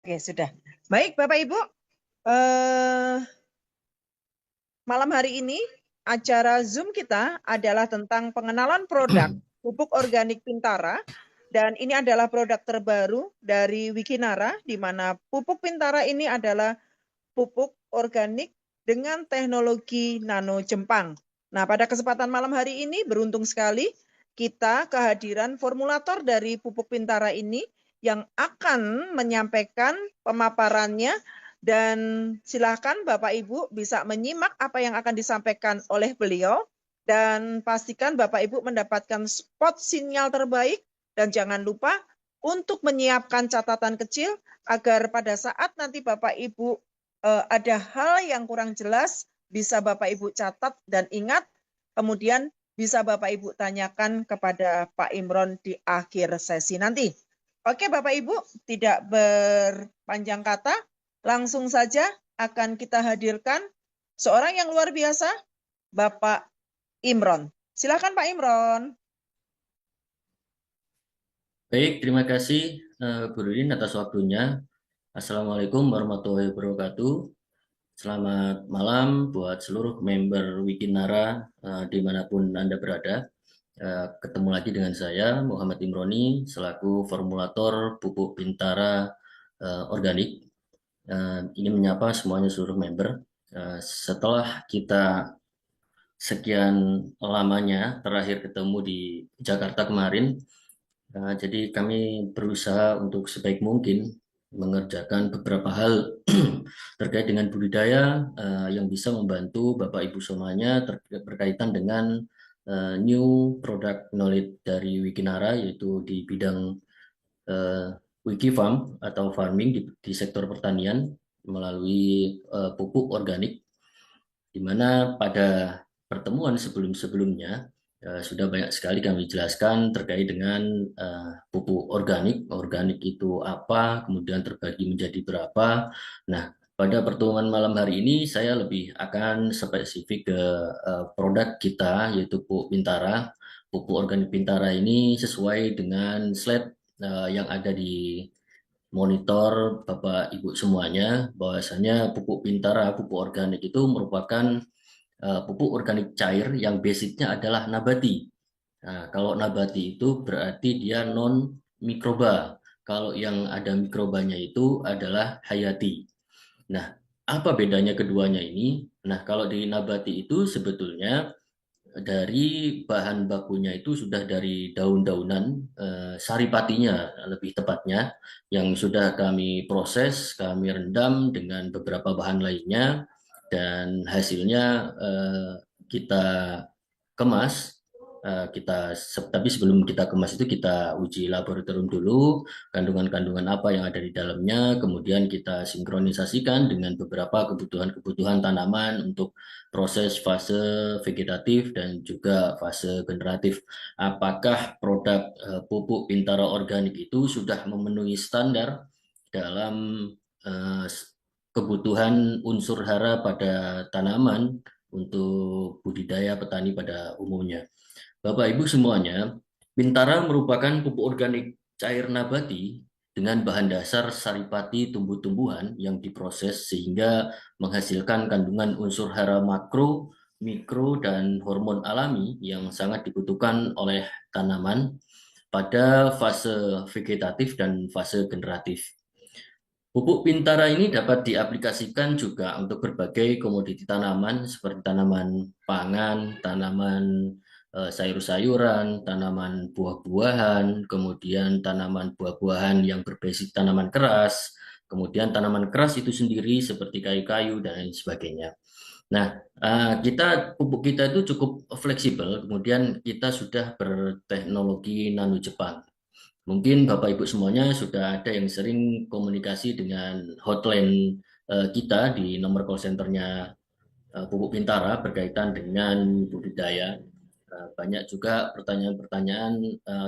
Oke, sudah. Baik, Bapak Ibu. Malam hari ini acara Zoom kita adalah tentang pengenalan produk pupuk organik Pintara. Dan ini adalah produk terbaru dari Wikinara, di mana pupuk Pintara ini adalah pupuk organik dengan teknologi nano Jepang. Nah, pada kesempatan malam hari ini beruntung sekali kita kehadiran formulator dari pupuk Pintara ini yang akan menyampaikan pemaparannya, dan silakan Bapak Ibu bisa menyimak apa yang akan disampaikan oleh beliau, dan pastikan Bapak Ibu mendapatkan spot sinyal terbaik, dan jangan lupa untuk menyiapkan catatan kecil agar pada saat nanti Bapak Ibu ada hal yang kurang jelas, bisa Bapak Ibu catat dan ingat, kemudian bisa Bapak Ibu tanyakan kepada Pak Imron di akhir sesi nanti. Oke Bapak Ibu, tidak berpanjang kata, langsung saja akan kita hadirkan seorang yang luar biasa, Bapak Imron. Silakan Pak Imron. Baik, terima kasih Bu Rudin atas waktunya. Assalamualaikum warahmatullahi wabarakatuh. Selamat malam buat seluruh member Wikinara dimanapun Anda berada. Ketemu lagi dengan saya, Muhammad Imroni, selaku formulator pupuk Pintara organik. Ini menyapa semuanya seluruh member. Setelah kita sekian lamanya terakhir ketemu di Jakarta kemarin, jadi kami berusaha untuk sebaik mungkin mengerjakan beberapa hal terkait dengan budidaya yang bisa membantu Bapak Ibu semuanya berkaitan dengan new product knowledge dari Wikinara, yaitu di bidang Wikifarm atau farming di sektor pertanian melalui pupuk organik, di mana pada pertemuan sebelum-sebelumnya sudah banyak sekali kami jelaskan terkait dengan pupuk organik. Organik itu apa, kemudian terbagi menjadi berapa. Nah, pada pertemuan malam hari ini saya lebih akan spesifik ke produk kita, yaitu pupuk Pintara. Pupuk organik Pintara ini sesuai dengan slide yang ada di monitor Bapak Ibu semuanya, bahwasanya pupuk Pintara, pupuk organik itu merupakan pupuk organik cair yang basicnya adalah nabati. Nah, kalau nabati itu berarti dia non mikroba. Kalau yang ada mikrobanya itu adalah hayati. Nah, apa bedanya keduanya ini? Nah, kalau di nabati itu sebetulnya dari bahan bakunya itu sudah dari daun-daunan, saripatinya lebih tepatnya, yang sudah kami proses, kami rendam dengan beberapa bahan lainnya, dan hasilnya kita kemas. Tapi sebelum kita kemas itu kita uji laboratorium dulu, kandungan-kandungan apa yang ada di dalamnya, kemudian kita sinkronisasikan dengan beberapa kebutuhan-kebutuhan tanaman untuk proses fase vegetatif dan juga fase generatif. Apakah produk pupuk Pintara organik itu sudah memenuhi standar dalam eh, kebutuhan unsur hara pada tanaman untuk budidaya petani pada umumnya? Bapak Ibu semuanya, Bintara merupakan pupuk organik cair nabati dengan bahan dasar saripati tumbuh-tumbuhan yang diproses sehingga menghasilkan kandungan unsur hara makro, mikro, dan hormon alami yang sangat dibutuhkan oleh tanaman pada fase vegetatif dan fase generatif. Pupuk Pintara ini dapat diaplikasikan juga untuk berbagai komoditi tanaman seperti tanaman pangan, tanaman sayur-sayuran, tanaman buah-buahan, kemudian tanaman buah-buahan yang berbasis tanaman keras, kemudian tanaman keras itu sendiri seperti kayu-kayu dan lain sebagainya. Nah, pupuk kita itu cukup fleksibel, kemudian kita sudah berteknologi nano Jepang. Mungkin Bapak Ibu semuanya sudah ada yang sering komunikasi dengan hotline kita di nomor call centernya Pupuk Bintara berkaitan dengan budidaya. Banyak juga pertanyaan-pertanyaan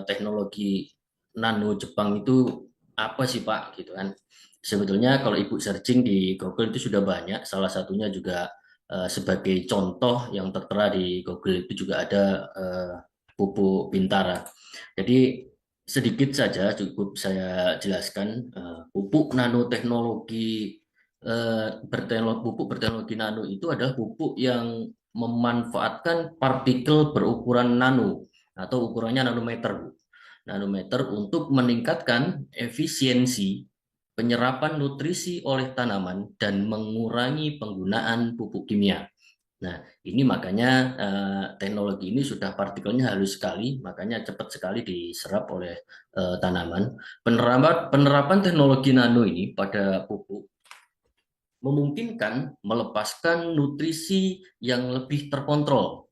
teknologi nano Jepang itu apa sih Pak gitu kan. Sebetulnya kalau Ibu searching di Google itu sudah banyak, salah satunya juga sebagai contoh yang tertera di Google itu juga ada pupuk Bintara. Jadi sedikit saja cukup saya jelaskan pupuk nanoteknologi pupuk berteknologi nano itu adalah pupuk yang memanfaatkan partikel berukuran nano atau ukurannya nanometer, Bu. Nanometer untuk meningkatkan efisiensi penyerapan nutrisi oleh tanaman dan mengurangi penggunaan pupuk kimia. Nah, ini makanya teknologi ini sudah partikelnya halus sekali, makanya cepat sekali diserap oleh tanaman. Penerapan teknologi nano ini pada pupuk memungkinkan melepaskan nutrisi yang lebih terkontrol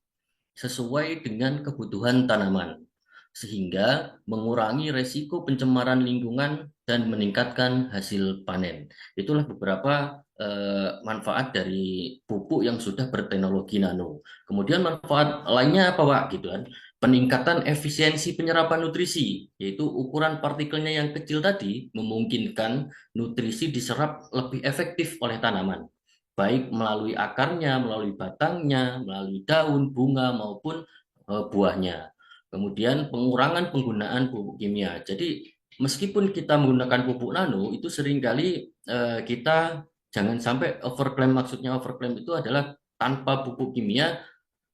sesuai dengan kebutuhan tanaman, sehingga mengurangi resiko pencemaran lingkungan dan meningkatkan hasil panen. Itulah beberapa manfaat dari pupuk yang sudah berteknologi nano. Kemudian manfaat lainnya apa, Pak? Gitu kan. Peningkatan efisiensi penyerapan nutrisi, yaitu ukuran partikelnya yang kecil tadi memungkinkan nutrisi diserap lebih efektif oleh tanaman, baik melalui akarnya, melalui batangnya, melalui daun, bunga, maupun buahnya. Kemudian pengurangan penggunaan pupuk kimia. Jadi meskipun kita menggunakan pupuk nano, itu seringkali kita jangan sampai overclaim. Maksudnya overclaim itu adalah tanpa pupuk kimia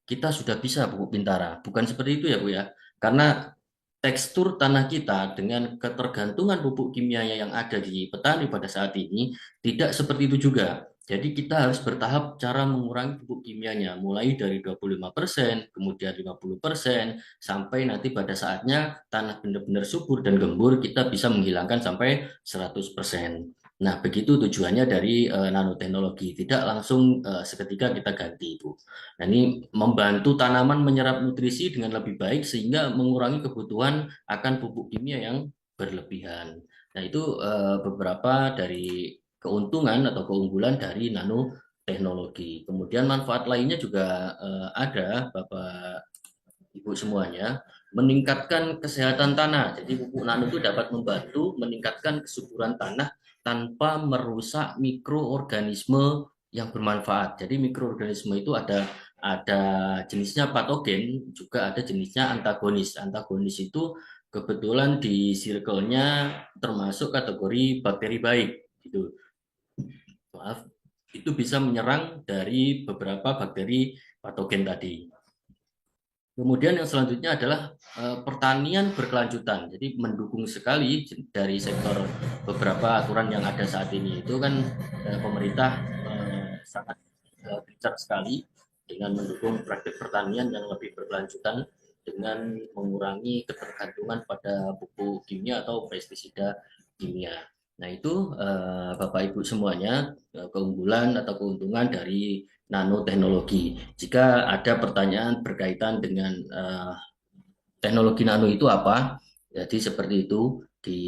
kita sudah bisa pupuk Bintara. Bukan seperti itu ya, Bu ya. Karena tekstur tanah kita dengan ketergantungan pupuk kimia yang ada di petani pada saat ini tidak seperti itu juga. Jadi kita harus bertahap cara mengurangi pupuk kimianya, mulai dari 25%, kemudian 50%, sampai nanti pada saatnya tanah benar-benar subur dan gembur, kita bisa menghilangkan sampai 100%. Nah, begitu tujuannya dari nanoteknologi, tidak langsung seketika kita ganti, Bu. Nah, ini membantu tanaman menyerap nutrisi dengan lebih baik sehingga mengurangi kebutuhan akan pupuk kimia yang berlebihan. Nah, itu beberapa dari keuntungan atau keunggulan dari nanoteknologi. Kemudian manfaat lainnya juga ada, Bapak Ibu semuanya, meningkatkan kesehatan tanah. Jadi pupuk nano itu dapat membantu meningkatkan kesuburan tanah tanpa merusak mikroorganisme yang bermanfaat. Jadi mikroorganisme itu ada jenisnya patogen, juga ada jenisnya antagonis. Antagonis itu kebetulan di circle-nya termasuk kategori bakteri baik, gitu. Maaf, itu bisa menyerang dari beberapa bakteri patogen tadi. Kemudian yang selanjutnya adalah pertanian berkelanjutan. Jadi mendukung sekali dari sektor beberapa aturan yang ada saat ini. Itu kan pemerintah sangat gencar sekali dengan mendukung praktik pertanian yang lebih berkelanjutan dengan mengurangi ketergantungan pada pupuk kimia atau pestisida kimia. Nah, itu Bapak Ibu semuanya keunggulan atau keuntungan dari nanoteknologi. Jika ada pertanyaan berkaitan dengan teknologi nano itu apa, jadi seperti itu di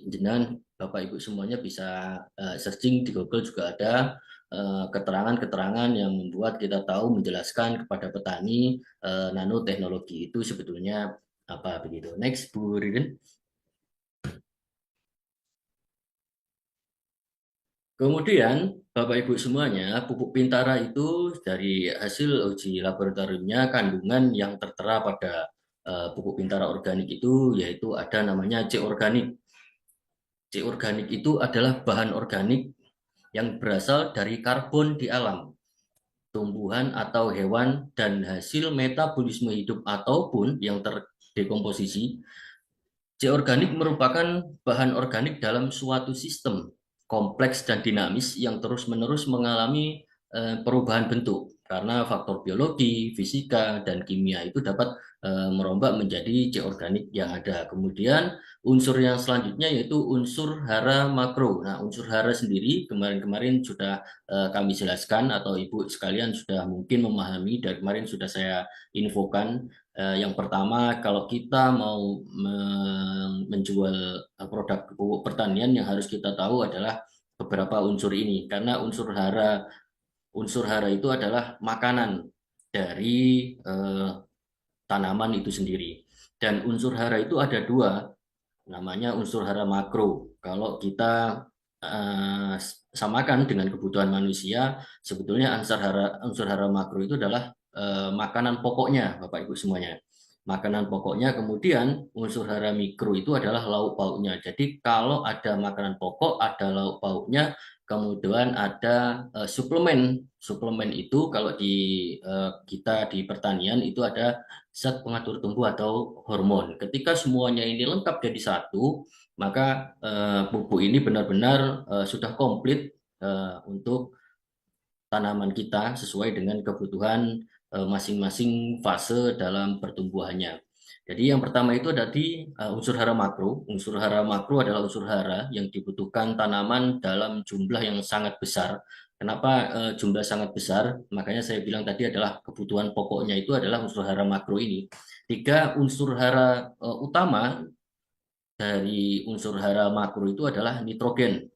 jenengan Bapak Ibu semuanya bisa searching di Google, juga ada keterangan-keterangan yang membuat kita tahu menjelaskan kepada petani nanoteknologi itu sebetulnya apa begitu. Next, Bu Ririn. Kemudian, Bapak Ibu semuanya, pupuk Bintara itu dari hasil uji laboratoriumnya kandungan yang tertera pada pupuk Bintara organik itu yaitu ada namanya C organik. C organik itu adalah bahan organik yang berasal dari karbon di alam, tumbuhan atau hewan, dan hasil metabolisme hidup ataupun yang terdekomposisi. C organik merupakan bahan organik dalam suatu sistem kompleks dan dinamis yang terus-menerus mengalami perubahan bentuk karena faktor biologi, fisika, dan kimia itu dapat merombak menjadi C organik yang ada. Kemudian unsur yang selanjutnya yaitu unsur hara makro. Nah, unsur hara sendiri kemarin-kemarin sudah kami jelaskan atau Ibu sekalian sudah mungkin memahami, dari kemarin sudah saya infokan. Yang pertama, kalau kita mau menjual produk pupuk pertanian, yang harus kita tahu adalah beberapa unsur ini. Karena unsur hara itu adalah makanan dari tanaman itu sendiri. Dan unsur hara itu ada dua, namanya unsur hara makro. Kalau kita samakan dengan kebutuhan manusia, sebetulnya unsur hara makro itu adalah makanan pokoknya, Bapak Ibu semuanya. makanan pokoknya. Kemudian unsur hara mikro itu adalah lauk pauknya. Jadi kalau ada makanan pokok, ada lauk pauknya, kemudian ada suplemen. Suplemen itu kalau di kita di pertanian itu ada zat pengatur tumbuh atau hormon. Ketika semuanya ini lengkap jadi satu, maka pupuk ini benar-benar sudah komplit untuk tanaman kita sesuai dengan kebutuhan masing-masing fase dalam pertumbuhannya. Jadi yang pertama itu ada di unsur hara makro. Unsur hara makro adalah unsur hara yang dibutuhkan tanaman dalam jumlah yang sangat besar. Kenapa jumlah sangat besar? Makanya saya bilang tadi adalah kebutuhan pokoknya itu adalah unsur hara makro ini. Tiga unsur hara utama dari unsur hara makro itu adalah nitrogen,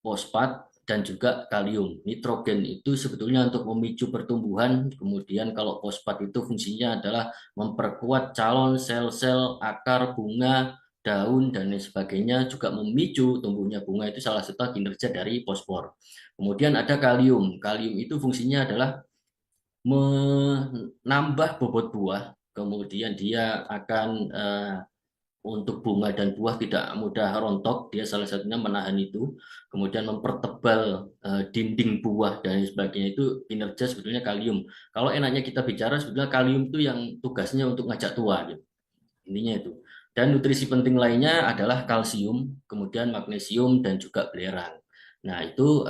fosfat, dan juga kalium. Nitrogen itu sebetulnya untuk memicu pertumbuhan, kemudian kalau fosfat itu fungsinya adalah memperkuat calon sel-sel akar bunga, daun, dan lain sebagainya, juga memicu tumbuhnya bunga. Itu salah satu kinerja dari fosfor. Kemudian ada kalium. Kalium itu fungsinya adalah menambah bobot buah, kemudian dia akan untuk bunga dan buah tidak mudah rontok, dia salah satunya menahan itu, kemudian mempertebal dinding buah dan sebagainya, itu kinerja sebetulnya kalium. Kalau enaknya kita bicara sebetulnya kalium itu yang tugasnya untuk ngajak tua, gitu. Intinya itu. Dan nutrisi penting lainnya adalah kalsium, kemudian magnesium dan juga belerang. Nah, itu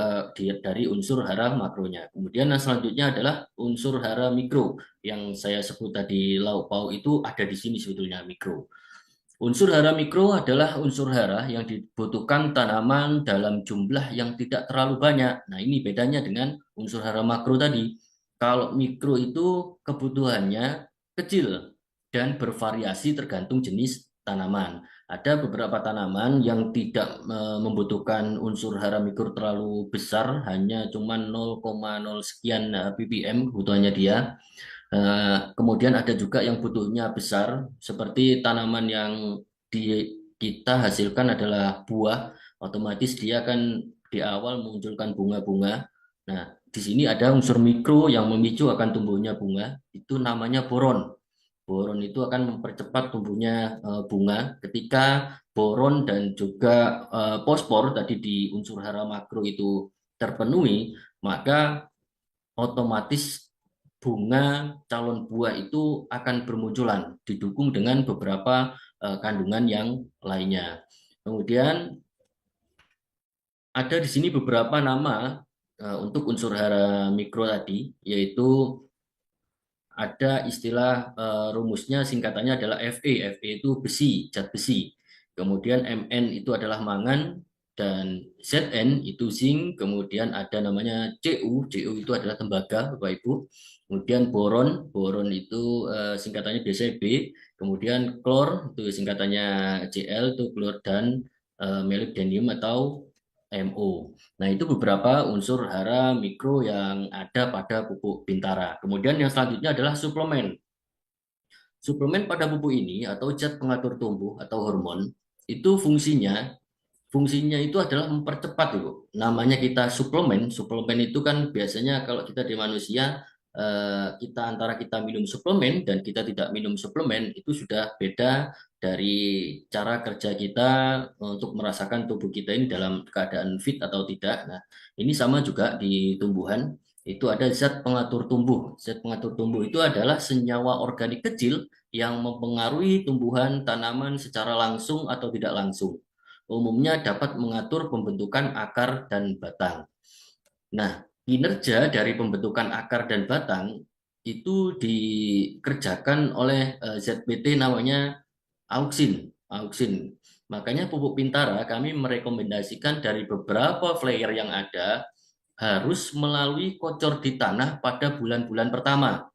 dari unsur hara makronya. Kemudian yang selanjutnya adalah unsur hara mikro. Yang saya sebut tadi lauk pauk itu ada di sini sebetulnya mikro. Unsur hara mikro adalah unsur hara yang dibutuhkan tanaman dalam jumlah yang tidak terlalu banyak. Nah, ini bedanya dengan unsur hara makro tadi. Kalau mikro itu kebutuhannya kecil dan bervariasi tergantung jenis tanaman. Ada beberapa tanaman yang tidak membutuhkan unsur hara mikro terlalu besar, hanya cuma 0,0 sekian ppm kebutuhannya dia. Kemudian ada juga yang butuhnya besar, seperti tanaman yang kita hasilkan adalah buah, otomatis dia akan di awal munculkan bunga-bunga. Nah, di sini ada unsur mikro yang memicu akan tumbuhnya bunga, itu namanya boron. Boron itu akan mempercepat tumbuhnya bunga. Ketika boron dan juga fosfor tadi di unsur hara makro itu terpenuhi, maka otomatis bunga calon buah itu akan bermunculan, didukung dengan beberapa kandungan yang lainnya. Kemudian ada di sini beberapa nama untuk unsur hara mikro tadi, yaitu ada istilah rumusnya, singkatannya adalah Fe. Fe itu besi, zat besi. Kemudian Mn itu adalah mangan, dan Zn itu zinc. Kemudian ada namanya Cu. Cu itu adalah tembaga, Bapak Ibu. Kemudian boron, boron itu singkatannya biasanya B. Kemudian klor itu singkatannya Cl, itu klor, dan molybdenum atau Mo. Nah, itu beberapa unsur hara mikro yang ada pada pupuk Bintara. Kemudian yang selanjutnya adalah suplemen. Suplemen pada pupuk ini atau zat pengatur tumbuh atau hormon itu fungsinya itu adalah mempercepat, Ibu. Namanya kita suplemen. Suplemen itu kan biasanya kalau kita di manusia, kita antara kita minum suplemen dan kita tidak minum suplemen itu sudah beda dari cara kerja kita untuk merasakan tubuh kita ini dalam keadaan fit atau tidak. Nah, ini sama juga di tumbuhan. Itu ada zat pengatur tumbuh. Zat pengatur tumbuh itu adalah senyawa organik kecil yang mempengaruhi tumbuhan tanaman secara langsung atau tidak langsung. Umumnya dapat mengatur pembentukan akar dan batang. Nah, kinerja dari pembentukan akar dan batang itu dikerjakan oleh ZPT namanya auksin. Auksin. Makanya pupuk Bintara kami merekomendasikan dari beberapa flyer yang ada harus melalui kocor di tanah pada bulan-bulan pertama.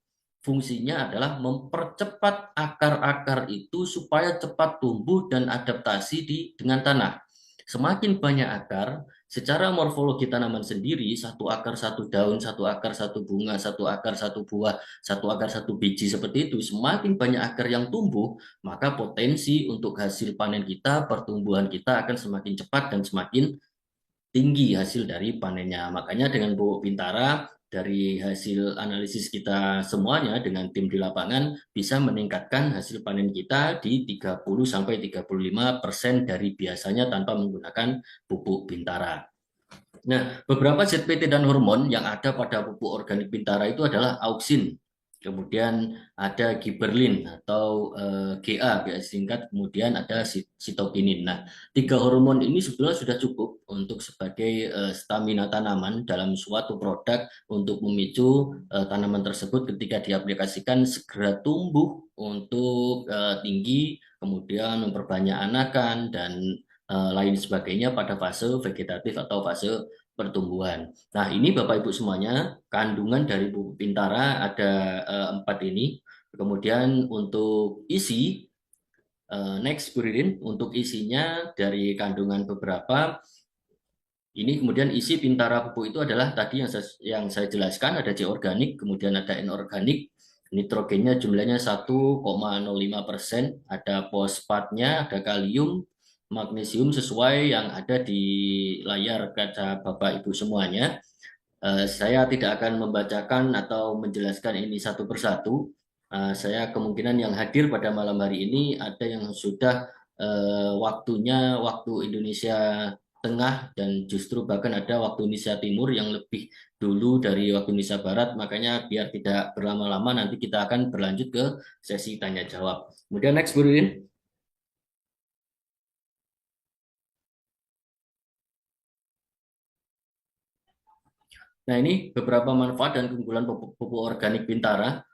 Fungsinya adalah mempercepat akar-akar itu supaya cepat tumbuh dan adaptasi dengan tanah. Semakin banyak akar, secara morfologi tanaman sendiri, satu akar satu daun, satu akar satu bunga, satu akar satu buah, satu akar satu biji, seperti itu. Semakin banyak akar yang tumbuh, maka potensi untuk hasil panen kita, pertumbuhan kita akan semakin cepat dan semakin tinggi hasil dari panennya. Makanya dengan pupuk Bintara dari hasil analisis kita semuanya dengan tim di lapangan bisa meningkatkan hasil panen kita di 30-35% dari biasanya tanpa menggunakan pupuk Bintara. Nah, beberapa ZPT dan hormon yang ada pada pupuk organik Bintara itu adalah auksin, kemudian ada giberlin atau GA biasa singkat, kemudian ada sitokinin. Nah, tiga hormon ini sebetulnya sudah cukup untuk sebagai stamina tanaman dalam suatu produk untuk memicu tanaman tersebut ketika diaplikasikan segera tumbuh untuk tinggi, kemudian memperbanyak anakan dan lain sebagainya pada fase vegetatif atau fase pertumbuhan. Nah, ini Bapak Ibu semuanya, kandungan dari pupuk Bintara ada 4 ini. Kemudian untuk isi, next Buridin, untuk isinya dari kandungan beberapa, ini kemudian isi Bintara pupuk itu adalah tadi yang saya jelaskan, ada C organik, kemudian ada N organik, nitrogennya jumlahnya 1,05%, ada fosfatnya, ada kalium, magnesium sesuai yang ada di layar kaca Bapak Ibu semuanya. Saya tidak akan membacakan atau menjelaskan ini satu persatu. Saya kemungkinan yang hadir pada malam hari ini ada yang sudah waktunya waktu Indonesia Tengah dan justru bahkan ada waktu Indonesia Timur yang lebih dulu dari waktu Indonesia Barat. Makanya biar tidak berlama-lama nanti kita akan berlanjut ke sesi tanya jawab. Kemudian next Bu Ririn. Nah, ini beberapa manfaat dan keunggulan pupuk organik Bintara.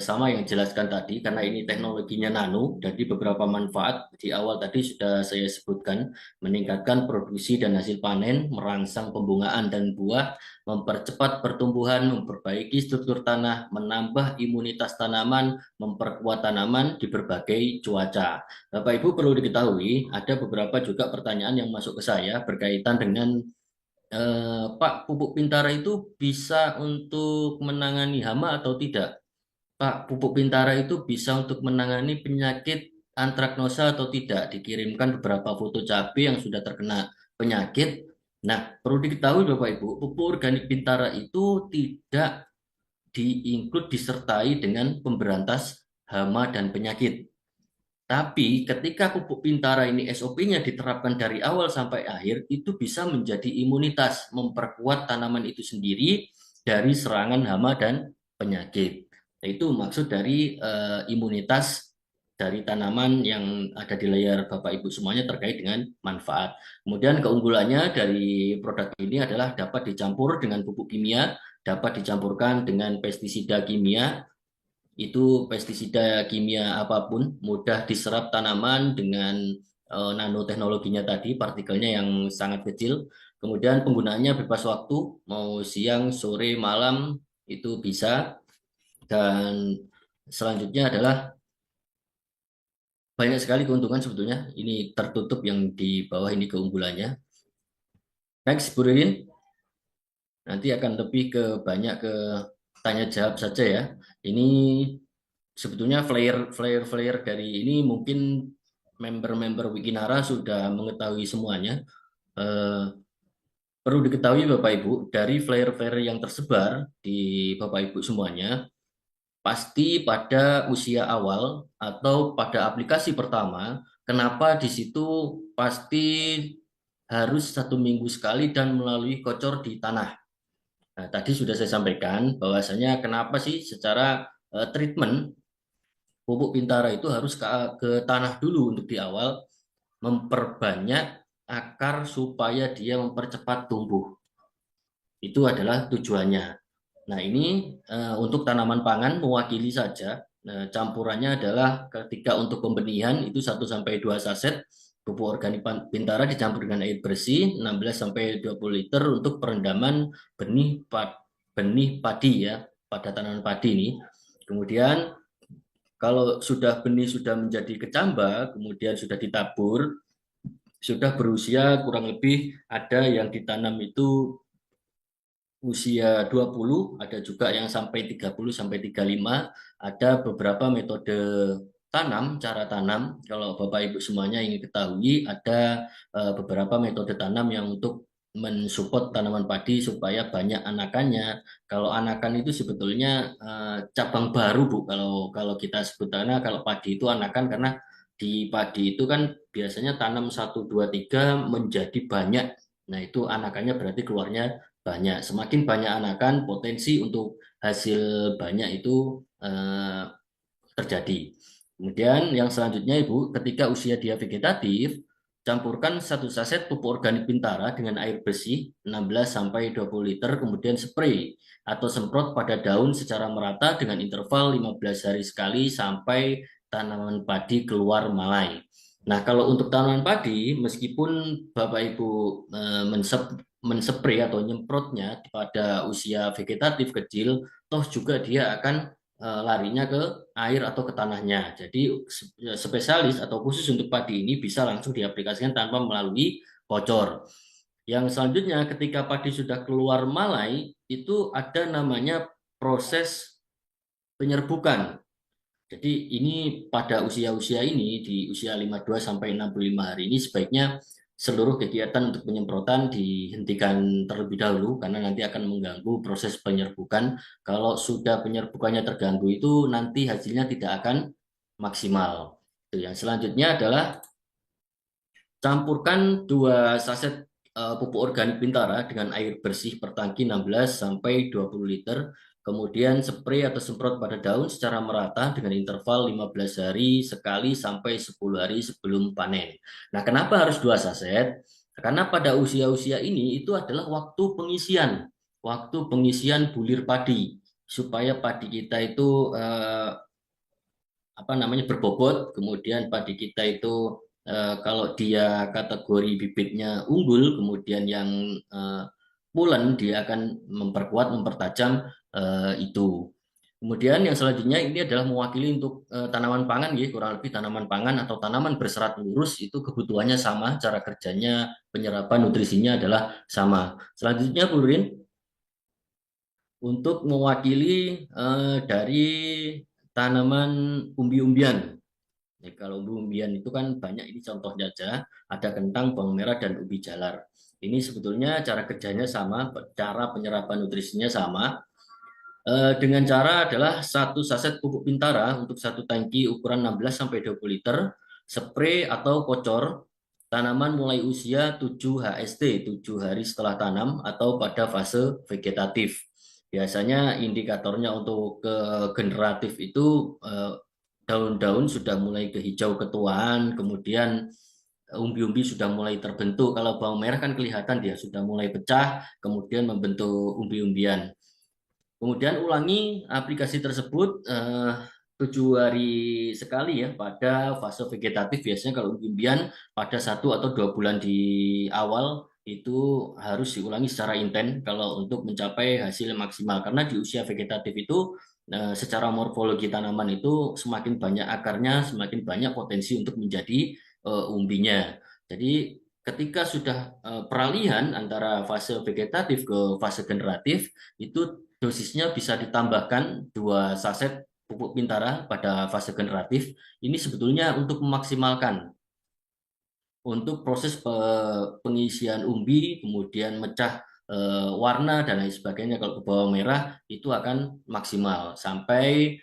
Sama yang dijelaskan tadi, karena ini teknologinya nano, jadi beberapa manfaat di awal tadi sudah saya sebutkan, meningkatkan produksi dan hasil panen, merangsang pembungaan dan buah, mempercepat pertumbuhan, memperbaiki struktur tanah, menambah imunitas tanaman, memperkuat tanaman di berbagai cuaca. Bapak Ibu perlu diketahui, ada beberapa juga pertanyaan yang masuk ke saya berkaitan dengan Pak, pupuk Bintara itu bisa untuk menangani hama atau tidak? Pak, pupuk Bintara itu bisa untuk menangani penyakit antraknosa atau tidak? Dikirimkan beberapa foto cabai yang sudah terkena penyakit. Nah, perlu diketahui Bapak Ibu, pupuk organik Bintara itu tidak disertai dengan pemberantas hama dan penyakit. Tapi ketika pupuk Bintara ini SOP-nya diterapkan dari awal sampai akhir, itu bisa menjadi imunitas, memperkuat tanaman itu sendiri dari serangan hama dan penyakit. Itu maksud dari imunitas dari tanaman yang ada di layar Bapak Ibu semuanya terkait dengan manfaat. Kemudian keunggulannya dari produk ini adalah dapat dicampur dengan pupuk kimia, dapat dicampurkan dengan pestisida kimia, itu pestisida kimia apapun mudah diserap tanaman dengan nanoteknologinya tadi, partikelnya yang sangat kecil. Kemudian penggunaannya bebas waktu, mau siang, sore, malam itu bisa. Dan selanjutnya adalah banyak sekali keuntungan sebetulnya. Ini tertutup yang di bawah ini keunggulannya. Next, Bu Ririn. Nanti akan lebih ke banyak ke tanya jawab saja ya. Ini sebetulnya flare dari ini mungkin member-member Wikinara sudah mengetahui semuanya. Eh, Perlu diketahui Bapak Ibu, dari flare-flare yang tersebar di Bapak Ibu semuanya, pasti pada usia awal atau pada aplikasi pertama, kenapa di situ pasti harus 1 minggu sekali dan melalui kocor di tanah. Nah, tadi sudah saya sampaikan bahwasanya kenapa sih secara treatment pupuk Bintara itu harus ke tanah dulu untuk di awal, memperbanyak akar supaya dia mempercepat tumbuh. Itu adalah tujuannya. Nah, ini untuk tanaman pangan mewakili saja. Nah, campurannya adalah ketika untuk pembenihan itu 1-2 saset pupuk organik Bintara dicampur dengan air bersih 16-20 liter untuk perendaman benih padi ya, pada tanaman padi ini. Kemudian kalau sudah benih sudah menjadi kecambah, kemudian sudah ditabur, sudah berusia kurang lebih ada yang ditanam itu usia 20, ada juga yang sampai 30-35, ada beberapa metode tanam, cara tanam. Kalau Bapak Ibu semuanya ingin ketahui, ada beberapa metode tanam yang untuk mensupport tanaman padi supaya banyak anakannya. Kalau anakan itu sebetulnya cabang baru, Bu. Kalau kita sebutnya, kalau padi itu anakan, karena di padi itu kan biasanya tanam satu 2 3 menjadi banyak. Nah, itu anakannya berarti keluarnya banyak. Semakin banyak anakan, potensi untuk hasil banyak itu terjadi. Kemudian yang selanjutnya, Ibu, ketika usia dia vegetatif, campurkan 1 saset pupuk organik Bintara dengan air bersih 16 sampai 20 liter, kemudian spray atau semprot pada daun secara merata dengan interval 15 hari sekali sampai tanaman padi keluar malai. Nah, kalau untuk tanaman padi, meskipun Bapak Ibu menspray atau nyemprotnya pada usia vegetatif kecil, toh juga dia akan larinya ke air atau ke tanahnya. Jadi spesialis atau khusus untuk padi ini bisa langsung diaplikasikan tanpa melalui bocor. Yang selanjutnya, ketika padi sudah keluar malai, itu ada namanya proses penyerbukan. Jadi ini pada usia-usia ini, di usia 52 sampai 65 hari ini, sebaiknya seluruh kegiatan untuk penyemprotan dihentikan terlebih dahulu karena nanti akan mengganggu proses penyerbukan. Kalau sudah penyerbukannya terganggu itu nanti hasilnya tidak akan maksimal. Yang selanjutnya adalah campurkan 2 saset pupuk organik Bintara dengan air bersih per tangki 16 sampai 20 liter. Kemudian spray atau semprot pada daun secara merata dengan interval 15 hari sekali sampai 10 hari sebelum panen. Nah, kenapa harus 2 saset? Karena pada usia-usia ini itu adalah waktu pengisian bulir padi supaya padi kita itu berbobot, kemudian padi kita itu kalau dia kategori bibitnya unggul, kemudian yang pulen dia akan memperkuat, mempertajam itu. Kemudian yang selanjutnya ini adalah mewakili untuk tanaman pangan, ya, kurang lebih tanaman pangan atau tanaman berserat lurus itu kebutuhannya sama, cara kerjanya, penyerapan nutrisinya adalah sama. Selanjutnya, Bu Rin, untuk mewakili dari tanaman umbi-umbian. Jadi kalau umbi-umbian itu kan banyak, ini contohnya aja, ada kentang, bawang merah, dan ubi jalar. Ini sebetulnya cara kerjanya sama, cara penyerapan nutrisinya sama. Dengan cara adalah 1 saset pupuk Bintara untuk 1 tangki ukuran 16 sampai 20 liter, spray atau kocor tanaman mulai usia 7 HST, 7 hari setelah tanam atau pada fase vegetatif. Biasanya indikatornya untuk ke generatif itu daun-daun sudah mulai ke hijau ketuaan, kemudian umbi-umbi sudah mulai terbentuk. Kalau bawang merah kan kelihatan dia sudah mulai pecah, kemudian membentuk umbi-umbian. Kemudian ulangi aplikasi tersebut 7 hari sekali ya pada fase vegetatif. Biasanya kalau umbi-umbian pada 1 atau 2 bulan di awal itu harus diulangi secara intens kalau untuk mencapai hasil maksimal. Karena di usia vegetatif itu secara morfologi tanaman itu semakin banyak akarnya, semakin banyak potensi untuk menjadi umbinya. Jadi ketika sudah peralihan antara fase vegetatif ke fase generatif, itu dosisnya bisa ditambahkan 2 saset pupuk Bintara pada fase generatif. Ini sebetulnya untuk memaksimalkan untuk proses pengisian umbi, kemudian mecah warna dan lain sebagainya. Kalau ke bawang merah itu akan maksimal sampai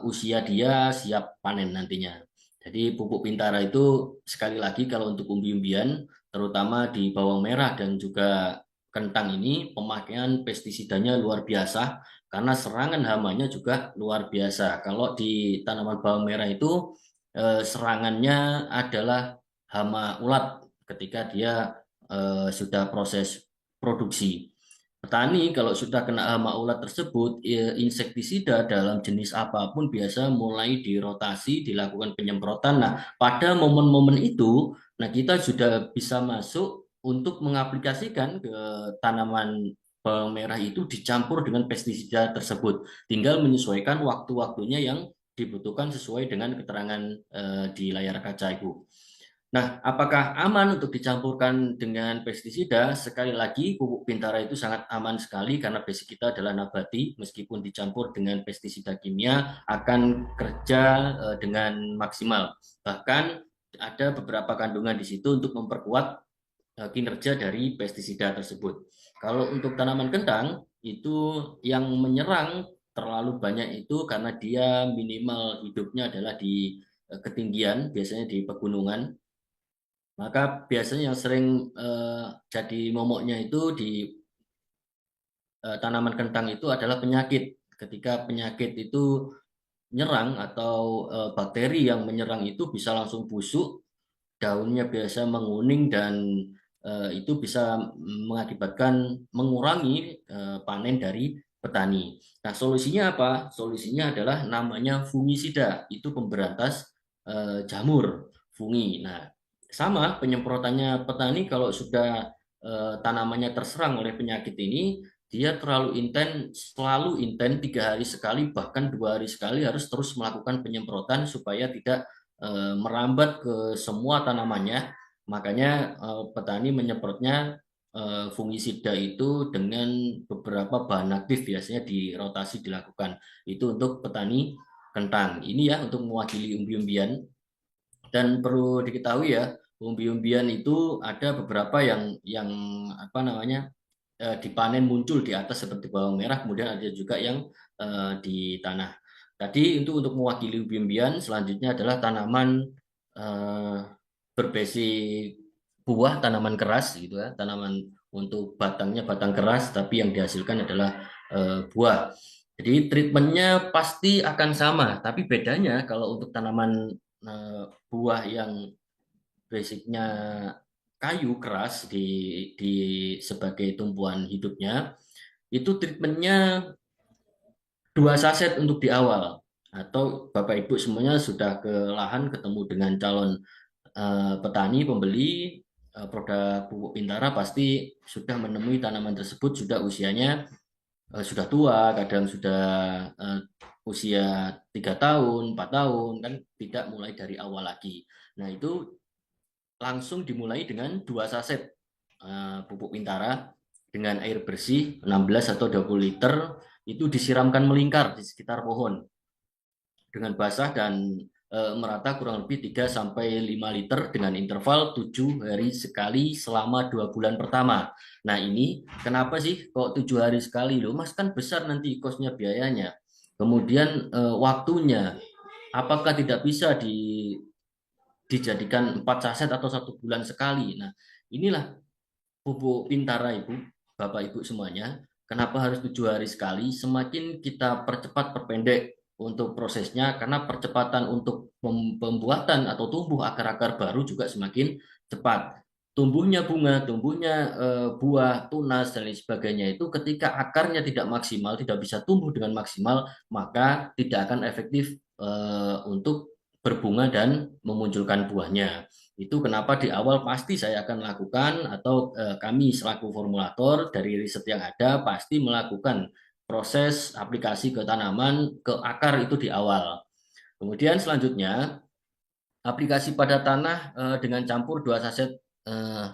usia dia siap panen nantinya. Jadi pupuk Bintara itu sekali lagi kalau untuk umbi-umbian, terutama di bawang merah dan juga kentang ini, pemakaian pestisidanya luar biasa karena serangan hamanya juga luar biasa. Kalau di tanaman bawang merah itu serangannya adalah hama ulat ketika dia sudah proses produksi. Petani kalau sudah kena hama ulat tersebut, insektisida dalam jenis apapun biasa mulai dirotasi, dilakukan penyemprotan. Nah, pada momen-momen itu, nah kita sudah bisa masuk untuk mengaplikasikan ke tanaman bawang merah itu dicampur dengan pestisida tersebut. Tinggal menyesuaikan waktu-waktunya yang dibutuhkan sesuai dengan keterangan di layar kaca, Ibu. Nah, apakah aman untuk dicampurkan dengan pestisida? Sekali lagi, pupuk Bintara itu sangat aman sekali karena basic kita adalah nabati. Meskipun dicampur dengan pestisida kimia, akan kerja dengan maksimal. Bahkan ada beberapa kandungan di situ untuk memperkuat kinerja dari pestisida tersebut. Kalau untuk tanaman kentang itu yang menyerang terlalu banyak itu karena dia minimal hidupnya adalah di ketinggian, biasanya di pegunungan. Maka biasanya yang sering jadi momoknya itu di tanaman kentang itu adalah penyakit. Ketika penyakit itu nyerang atau bakteri yang menyerang itu bisa langsung busuk, daunnya biasa menguning dan itu bisa mengakibatkan mengurangi panen dari petani. Nah, solusinya apa? Solusinya adalah namanya fungisida, itu pemberantas jamur fungi. Nah, sama penyemprotannya petani kalau sudah tanamannya terserang oleh penyakit ini, dia selalu intens 3 hari sekali, bahkan 2 hari sekali harus terus melakukan penyemprotan supaya tidak merambat ke semua tanamannya. Makanya petani menyemprotnya fungisida itu dengan beberapa bahan aktif, biasanya dirotasi dilakukan. Itu untuk petani kentang. Ini ya untuk mewakili umbi-umbian. Dan perlu diketahui ya, umbi-umbian itu ada beberapa yang apa namanya dipanen muncul di atas seperti bawang merah, kemudian ada juga yang di tanah. Tadi itu untuk mewakili umbi-umbian, selanjutnya adalah tanaman eh, berbasis buah, tanaman keras gitu ya, tanaman untuk batangnya batang keras, tapi yang dihasilkan adalah buah. Jadi treatmentnya pasti akan sama, tapi bedanya kalau untuk tanaman buah yang basicnya kayu keras di sebagai tumbuhan hidupnya, itu treatmentnya 2 saset untuk di awal. Atau Bapak Ibu semuanya sudah ke lahan ketemu dengan calon petani pembeli produk pupuk Bintara, pasti sudah menemui tanaman tersebut sudah usianya sudah tua, kadang sudah usia 3 tahun, 4 tahun, kan tidak mulai dari awal lagi. Nah itu langsung dimulai dengan 2 saset pupuk Bintara dengan air bersih 16 atau 20 liter, itu disiramkan melingkar di sekitar pohon dengan basah dan merata kurang lebih 3 sampai 5 liter dengan interval 7 hari sekali selama 2 bulan pertama. Nah, ini kenapa sih kok 7 hari sekali loh? Mas, kan besar nanti kosnya, biayanya. Kemudian waktunya, apakah tidak bisa dijadikan 4 saset atau 1 bulan sekali? Nah, inilah pupuk Bintara, Ibu, Bapak Ibu semuanya. Kenapa harus 7 hari sekali? Semakin kita percepat, perpendek untuk prosesnya, karena percepatan untuk pembuatan atau tumbuh akar-akar baru juga semakin cepat. Tumbuhnya bunga, tumbuhnya buah, tunas, dan lain sebagainya itu ketika akarnya tidak maksimal, tidak bisa tumbuh dengan maksimal, maka tidak akan efektif untuk berbunga dan memunculkan buahnya. Itu kenapa di awal pasti saya akan lakukan, atau kami selaku formulator dari riset yang ada pasti melakukan proses aplikasi ke tanaman, ke akar itu di awal. Kemudian selanjutnya aplikasi pada tanah dengan campur 2 saset eh,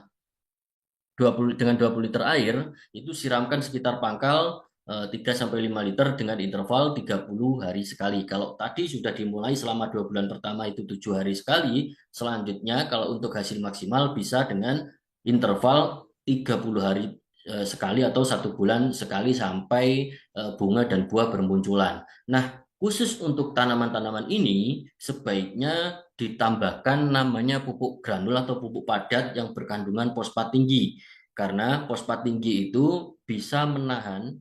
20 dengan 20 liter air, itu siramkan sekitar pangkal 3 sampai 5 liter dengan interval 30 hari sekali. Kalau tadi sudah dimulai selama 2 bulan pertama itu 7 hari sekali, selanjutnya kalau untuk hasil maksimal bisa dengan interval 30 hari sekali atau 1 bulan sekali sampai bunga dan buah bermunculan. Nah, khusus untuk tanaman-tanaman ini sebaiknya ditambahkan namanya pupuk granul atau pupuk padat yang berkandungan fosfat tinggi. Karena fosfat tinggi itu bisa menahan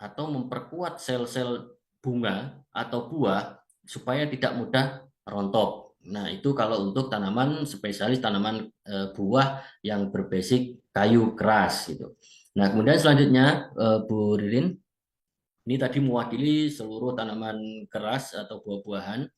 atau memperkuat sel-sel bunga atau buah supaya tidak mudah rontok. Nah, itu kalau untuk tanaman spesialis, tanaman buah yang berbasis kayu keras gitu. Nah, kemudian selanjutnya Bu Ririn, ini tadi mewakili seluruh tanaman keras atau buah-buahan.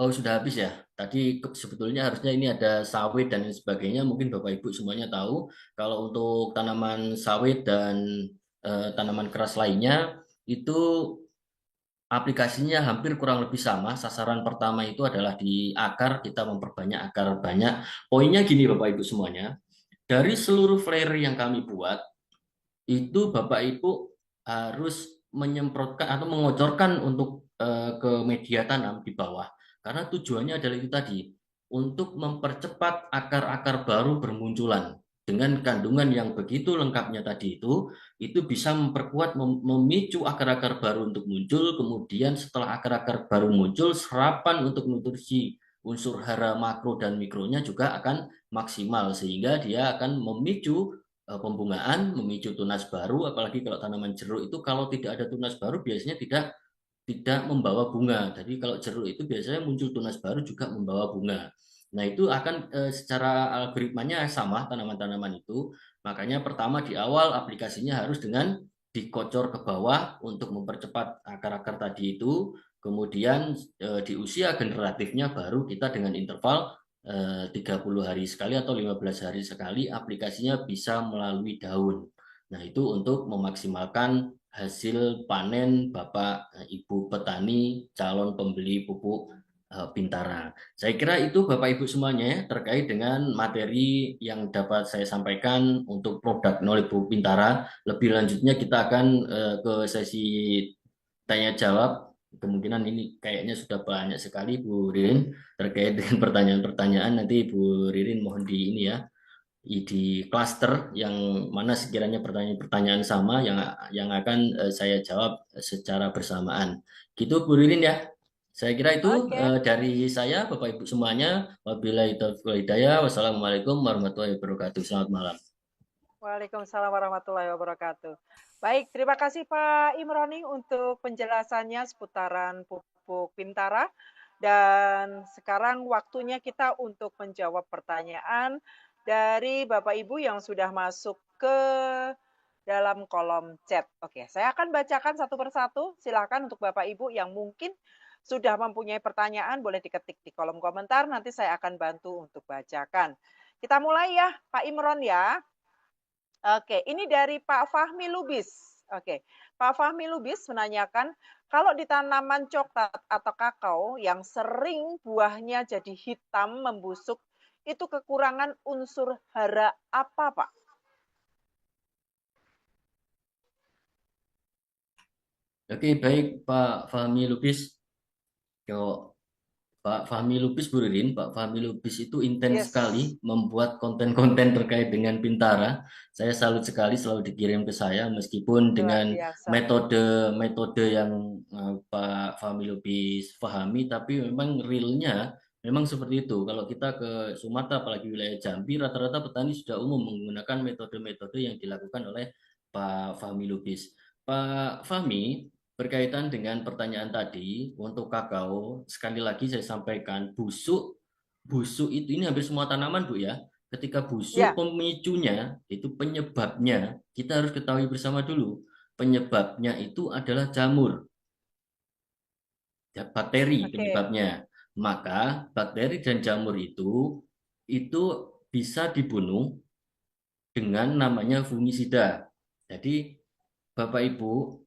Oh, sudah habis ya. Tadi sebetulnya harusnya ini ada sawit dan lain sebagainya. Mungkin Bapak Ibu semuanya tahu. Kalau untuk tanaman sawit dan tanaman keras lainnya, itu aplikasinya hampir kurang lebih sama. Sasaran pertama itu adalah di akar, kita memperbanyak akar banyak. Poinnya gini Bapak Ibu semuanya, dari seluruh flare yang kami buat, itu Bapak Ibu harus menyemprotkan atau mengocorkan untuk ke media tanam di bawah. Karena tujuannya adalah itu tadi. untuk mempercepat akar-akar baru bermunculan. Dengan kandungan yang begitu lengkapnya tadi itu bisa memperkuat, memicu akar-akar baru untuk muncul, kemudian setelah akar-akar baru muncul, serapan untuk nutrisi unsur hara makro dan mikronya juga akan maksimal, sehingga dia akan memicu pembungaan, memicu tunas baru, apalagi kalau tanaman jeruk itu kalau tidak ada tunas baru biasanya tidak tidak membawa bunga. Jadi kalau jeruk itu biasanya muncul tunas baru juga membawa bunga. Nah, itu akan secara algoritmanya sama tanaman-tanaman itu. Makanya pertama di awal aplikasinya harus dengan dikocor ke bawah untuk mempercepat akar-akar tadi itu. Kemudian di usia generatifnya baru kita dengan interval 30 hari sekali atau 15 hari sekali aplikasinya bisa melalui daun. Nah, itu untuk memaksimalkan hasil panen Bapak Ibu petani calon pembeli pupuk Bintara. Saya kira itu Bapak Ibu semuanya ya, terkait dengan materi yang dapat saya sampaikan untuk produk Knowledge Pupuk Bintara. Lebih lanjutnya kita akan ke sesi tanya jawab. Kemungkinan ini kayaknya sudah banyak sekali Bu Ririn terkait dengan pertanyaan-pertanyaan. Nanti Bu Ririn mohon di ini ya, di klaster yang mana sekiranya pertanyaan-pertanyaan sama yang akan saya jawab secara bersamaan. Gitu Bu Ririn ya. Saya kira itu Oke. dari saya Bapak Ibu semuanya. Wabillahi taufiq wal hidayah. Wassalamualaikum warahmatullahi wabarakatuh. Selamat malam. Waalaikumsalam warahmatullahi wabarakatuh. Baik, terima kasih Pak Imroni untuk penjelasannya seputaran pupuk Bintara. Dan sekarang waktunya kita untuk menjawab pertanyaan dari Bapak Ibu yang sudah masuk ke dalam kolom chat. Oke, saya akan bacakan satu persatu. Silakan untuk Bapak Ibu yang mungkin sudah mempunyai pertanyaan boleh diketik di kolom komentar. Nanti saya akan bantu untuk bacakan. Kita mulai ya, Pak Imron ya. Oke, ini dari Pak Fahmi Lubis. Oke, Pak Fahmi Lubis menanyakan, kalau di tanaman coklat atau kakao yang sering buahnya jadi hitam membusuk, itu kekurangan unsur hara apa, Pak? Oke, baik Pak Fahmi Lubis. Pak Fahmi Lubis Bu Ririn, Pak Fahmi Lubis itu intens Yes. sekali membuat konten-konten terkait dengan Bintara. Saya salut sekali selalu dikirim ke saya meskipun Luar dengan biasa. metode yang Pak Fahmi Lubis pahami, tapi memang realnya memang seperti itu. Kalau kita ke Sumatera, apalagi wilayah Jambi, rata-rata petani sudah umum menggunakan metode-metode yang dilakukan oleh Pak Fahmi Lubis. Pak Fahmi, berkaitan dengan pertanyaan tadi, untuk kakao, sekali lagi saya sampaikan, busuk itu ini hampir semua tanaman, Bu ya. Ketika busuk, Ya, pemicunya, itu penyebabnya, kita harus ketahui bersama dulu. Penyebabnya itu adalah jamur, ya, bakteri oke. penyebabnya. Maka bakteri dan jamur itu bisa dibunuh dengan namanya fungisida. Jadi Bapak Ibu,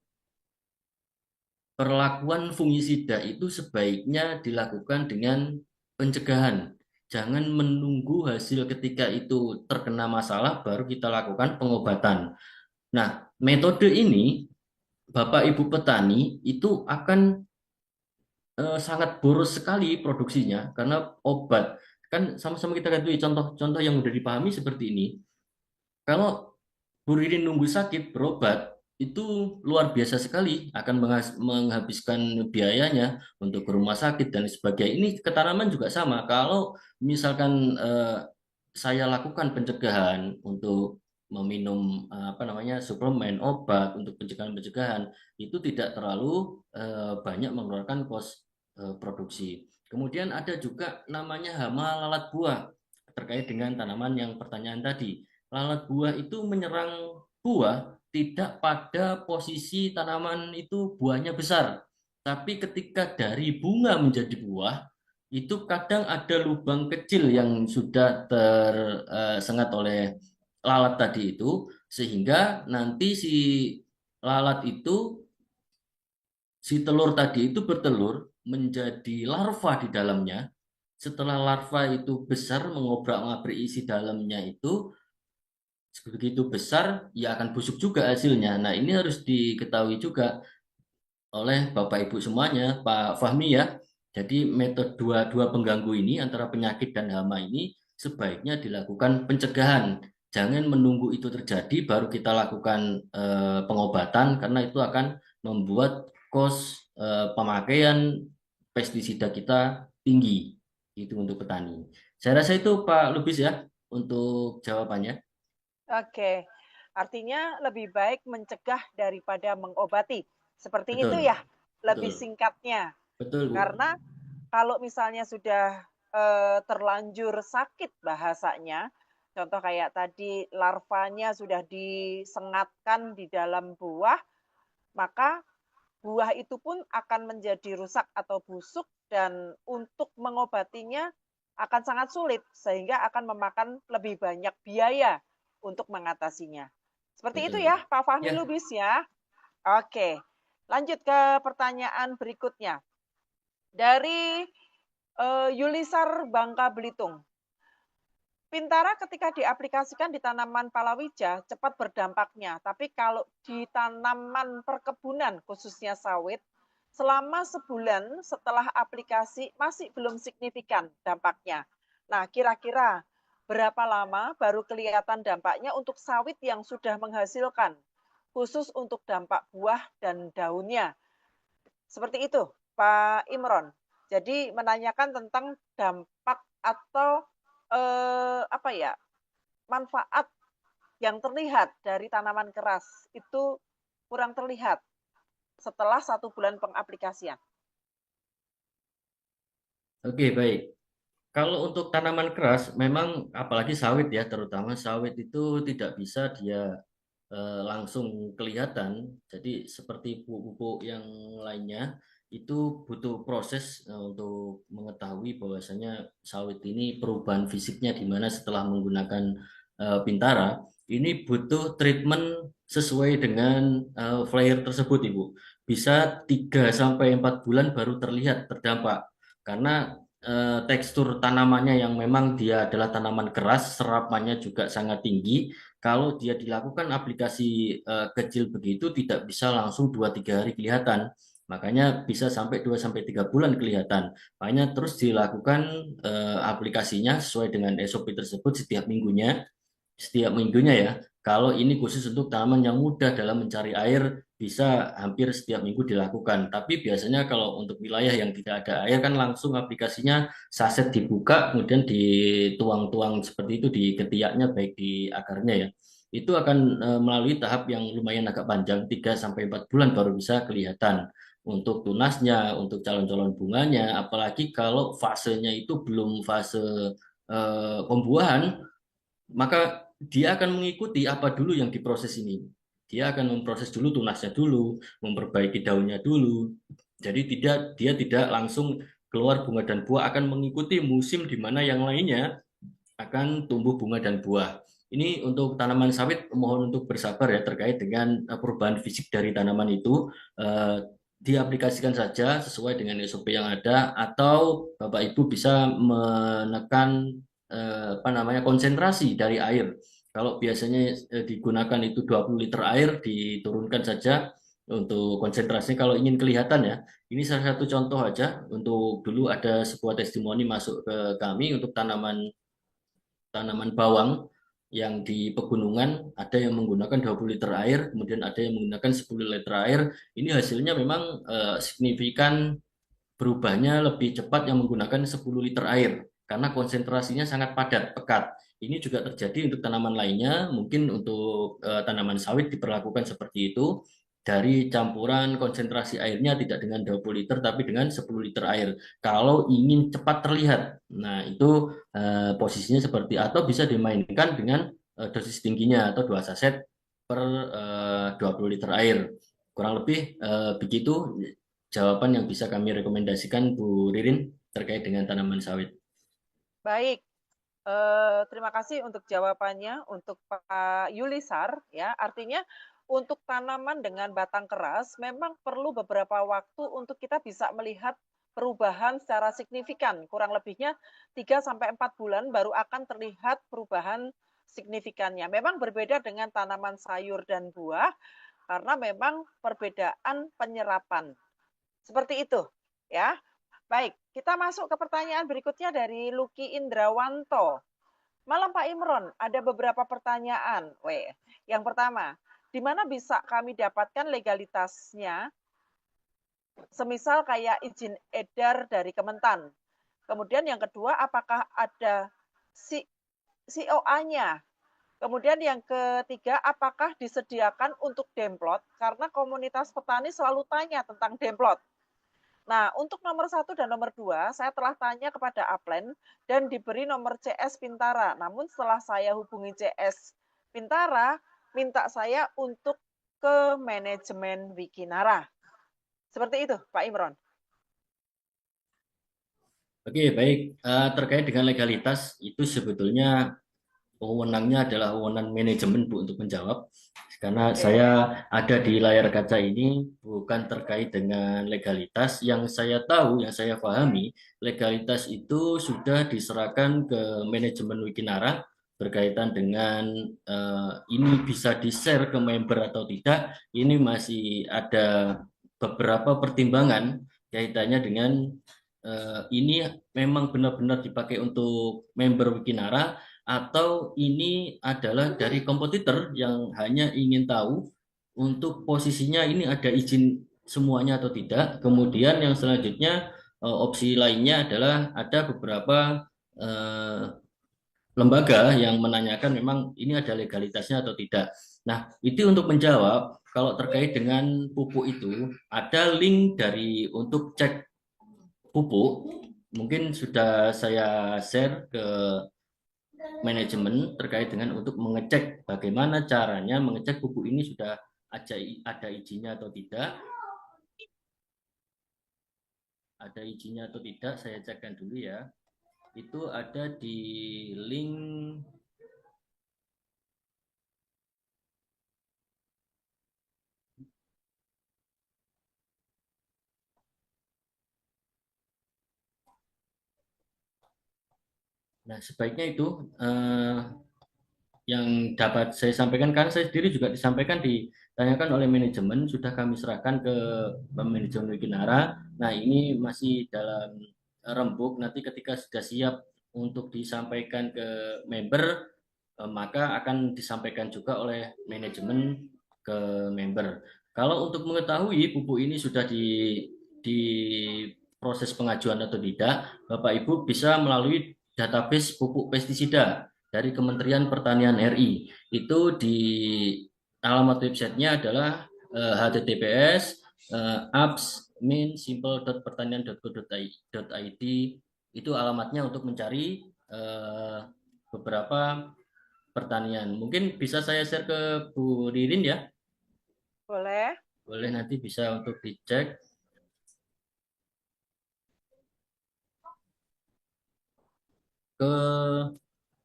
perlakuan fungisida itu sebaiknya dilakukan dengan pencegahan. Jangan menunggu hasil ketika itu terkena masalah baru kita lakukan pengobatan. Nah, metode ini Bapak Ibu petani itu akan sangat boros sekali produksinya karena obat kan sama-sama kita ketahui contoh-contoh yang sudah dipahami seperti ini. Kalau Bu Ririn nunggu sakit berobat, itu luar biasa sekali, akan menghabiskan biayanya untuk ke rumah sakit dan sebagainya. Ini ke tanaman juga sama. Kalau misalkan saya lakukan pencegahan untuk meminum apa namanya suplemen obat untuk pencegahan-pencegahan itu tidak terlalu banyak mengeluarkan kos produksi. Kemudian ada juga namanya hama lalat buah terkait dengan tanaman yang pertanyaan tadi. Lalat buah itu menyerang buah tidak pada posisi tanaman itu buahnya besar, tapi ketika dari bunga menjadi buah, itu kadang ada lubang kecil yang sudah tersengat oleh lalat tadi itu, sehingga nanti lalat itu, si telur tadi itu bertelur menjadi larva di dalamnya. Setelah larva itu besar mengobrak-ngabrik isi dalamnya itu, begitu besar, ya akan busuk juga hasilnya. Nah, ini harus diketahui juga oleh Bapak Ibu semuanya, Pak Fahmi ya. Jadi metode dua pengganggu ini antara penyakit dan hama ini sebaiknya dilakukan pencegahan. Jangan menunggu itu terjadi baru kita lakukan pengobatan karena itu akan membuat kos pemakaian pestisida kita tinggi. Itu untuk petani. Saya rasa itu Pak Lubis ya untuk jawabannya. Oke, artinya lebih baik mencegah daripada mengobati. Seperti itu Betul, ya, lebih betul, singkatnya. betul Bu. Karena kalau misalnya sudah terlanjur sakit bahasanya, contoh kayak tadi larvanya sudah disengatkan di dalam buah, maka buah itu pun akan menjadi rusak atau busuk dan untuk mengobatinya akan sangat sulit sehingga akan memakan lebih banyak biaya untuk mengatasinya. Seperti itu Betul. ya, Pak Fahmi Ya, Lubis ya. Oke, lanjut ke pertanyaan berikutnya. Dari Yulisar Bangka Belitung. Pintara ketika diaplikasikan di tanaman palawija cepat berdampaknya, tapi kalau di tanaman perkebunan khususnya sawit, selama sebulan setelah aplikasi masih belum signifikan dampaknya. Nah, kira-kira berapa lama baru kelihatan dampaknya untuk sawit yang sudah menghasilkan, khusus untuk dampak buah dan daunnya. Seperti itu, Pak Imron. Jadi menanyakan tentang dampak atau apa ya, manfaat yang terlihat dari tanaman keras itu kurang terlihat setelah 1 bulan pengaplikasian. oke baik. Kalau untuk tanaman keras, memang apalagi sawit ya, terutama sawit itu tidak bisa dia langsung kelihatan. Jadi seperti pupuk-pupuk yang lainnya, itu butuh proses untuk mengetahui bahwasanya sawit ini perubahan fisiknya di mana setelah menggunakan Pintara. Ini butuh treatment sesuai dengan flyer tersebut, Ibu. Bisa 3 sampai 4 bulan baru terlihat terdampak. Karena tekstur tanamannya yang memang dia adalah tanaman keras, serapannya juga sangat tinggi. Kalau dia dilakukan aplikasi kecil begitu tidak bisa langsung 2-3 hari kelihatan. Makanya bisa sampai 2 sampai 3 bulan kelihatan. Makanya terus dilakukan aplikasinya sesuai dengan SOP tersebut setiap minggunya ya. Kalau ini khusus untuk tanaman yang mudah dalam mencari air, bisa hampir setiap minggu dilakukan. Tapi biasanya kalau untuk wilayah yang tidak ada air kan langsung aplikasinya saset dibuka, kemudian dituang-tuang seperti itu di ketiaknya, baik di akarnya ya. Itu akan melalui tahap yang lumayan agak panjang, 3 sampai 4 bulan baru bisa kelihatan untuk tunasnya, untuk calon-calon bunganya, apalagi kalau fasenya itu belum fase pembuahan, maka dia akan mengikuti apa dulu yang diproses ini. Dia akan memproses dulu tunasnya dulu, memperbaiki daunnya dulu. Jadi dia tidak langsung keluar bunga dan buah, akan mengikuti musim di mana yang lainnya akan tumbuh bunga dan buah. Ini untuk tanaman sawit mohon untuk bersabar ya terkait dengan perubahan fisik dari tanaman itu. Diaplikasikan saja sesuai dengan SOP yang ada atau Bapak Ibu bisa menekan konsentrasi dari air. Kalau biasanya digunakan itu 20 liter air diturunkan saja untuk konsentrasinya kalau ingin kelihatan ya. Ini salah satu contoh aja untuk dulu ada sebuah testimoni masuk ke kami untuk tanaman bawang yang di pegunungan ada yang menggunakan 20 liter air, kemudian ada yang menggunakan 10 liter air. Ini hasilnya memang signifikan berubahnya lebih cepat yang menggunakan 10 liter air karena konsentrasinya sangat padat, pekat. Ini juga terjadi untuk tanaman lainnya, mungkin untuk tanaman sawit diperlakukan seperti itu. Dari campuran konsentrasi airnya tidak dengan 20 liter tapi dengan 10 liter air. Kalau ingin cepat terlihat. Nah, itu posisinya seperti atau bisa dimainkan dengan dosis tingginya atau 2 saset per 20 liter air. Kurang lebih begitu jawaban yang bisa kami rekomendasikan Bu Ririn terkait dengan tanaman sawit. Baik, terima kasih untuk jawabannya untuk Pak Yulisar ya. Artinya untuk tanaman dengan batang keras memang perlu beberapa waktu untuk kita bisa melihat perubahan secara signifikan. Kurang lebihnya 3 sampai 4 bulan baru akan terlihat perubahan signifikannya. Memang berbeda dengan tanaman sayur dan buah karena memang perbedaan penyerapan. Seperti itu ya. Baik, kita masuk ke pertanyaan berikutnya dari Luki Indrawanto. Malam Pak Imron, ada beberapa pertanyaan. Yang pertama, di mana bisa kami dapatkan legalitasnya? Semisal kayak izin edar dari Kementan. Kemudian yang kedua, apakah ada COA-nya? Kemudian yang ketiga, apakah disediakan untuk demplot? Karena komunitas petani selalu tanya tentang demplot. Nah, untuk nomor 1 dan nomor 2, saya telah tanya kepada Aplen dan diberi nomor CS Pintara. Namun setelah saya hubungi CS Pintara, minta saya untuk ke manajemen Wikinara. Seperti itu, Pak Imron. Oke, baik. Terkait dengan legalitas, itu sebetulnya wewenangnya adalah wewenang manajemen, Bu, untuk menjawab. Karena saya ada di layar kaca ini bukan terkait dengan legalitas. Yang saya tahu, yang saya pahami, legalitas itu sudah diserahkan ke manajemen Wikinara berkaitan dengan ini bisa di-share ke member atau tidak. Ini masih ada beberapa pertimbangan kaitannya dengan ini memang benar-benar dipakai untuk member Wikinara atau ini adalah dari kompetitor yang hanya ingin tahu untuk posisinya ini ada izin semuanya atau tidak. Kemudian yang selanjutnya opsi lainnya adalah ada beberapa lembaga yang menanyakan memang ini ada legalitasnya atau tidak. Nah, itu untuk menjawab kalau terkait dengan pupuk itu ada link dari untuk cek pupuk. Mungkin sudah saya share ke manajemen terkait dengan untuk mengecek bagaimana caranya mengecek pupuk ini sudah ada izinnya atau tidak. Ada izinnya atau tidak, saya cekkan dulu ya. Itu ada di link Nah, sebaiknya itu yang dapat saya sampaikan, karena saya sendiri juga ditanyakan oleh manajemen, sudah kami serahkan ke manajemen Wikinara. Nah, ini masih dalam rembuk, nanti ketika sudah siap untuk disampaikan ke member, maka akan disampaikan juga oleh manajemen ke member. Kalau untuk mengetahui pupuk ini sudah di proses pengajuan atau tidak, Bapak Ibu bisa melalui database pupuk pestisida dari Kementerian Pertanian RI. Itu di alamat websitenya adalah https apps.simple.pertanian.go.id. Itu alamatnya untuk mencari beberapa pertanian. Mungkin bisa saya share ke Bu Ririn ya? Boleh. Boleh, nanti bisa untuk dicek.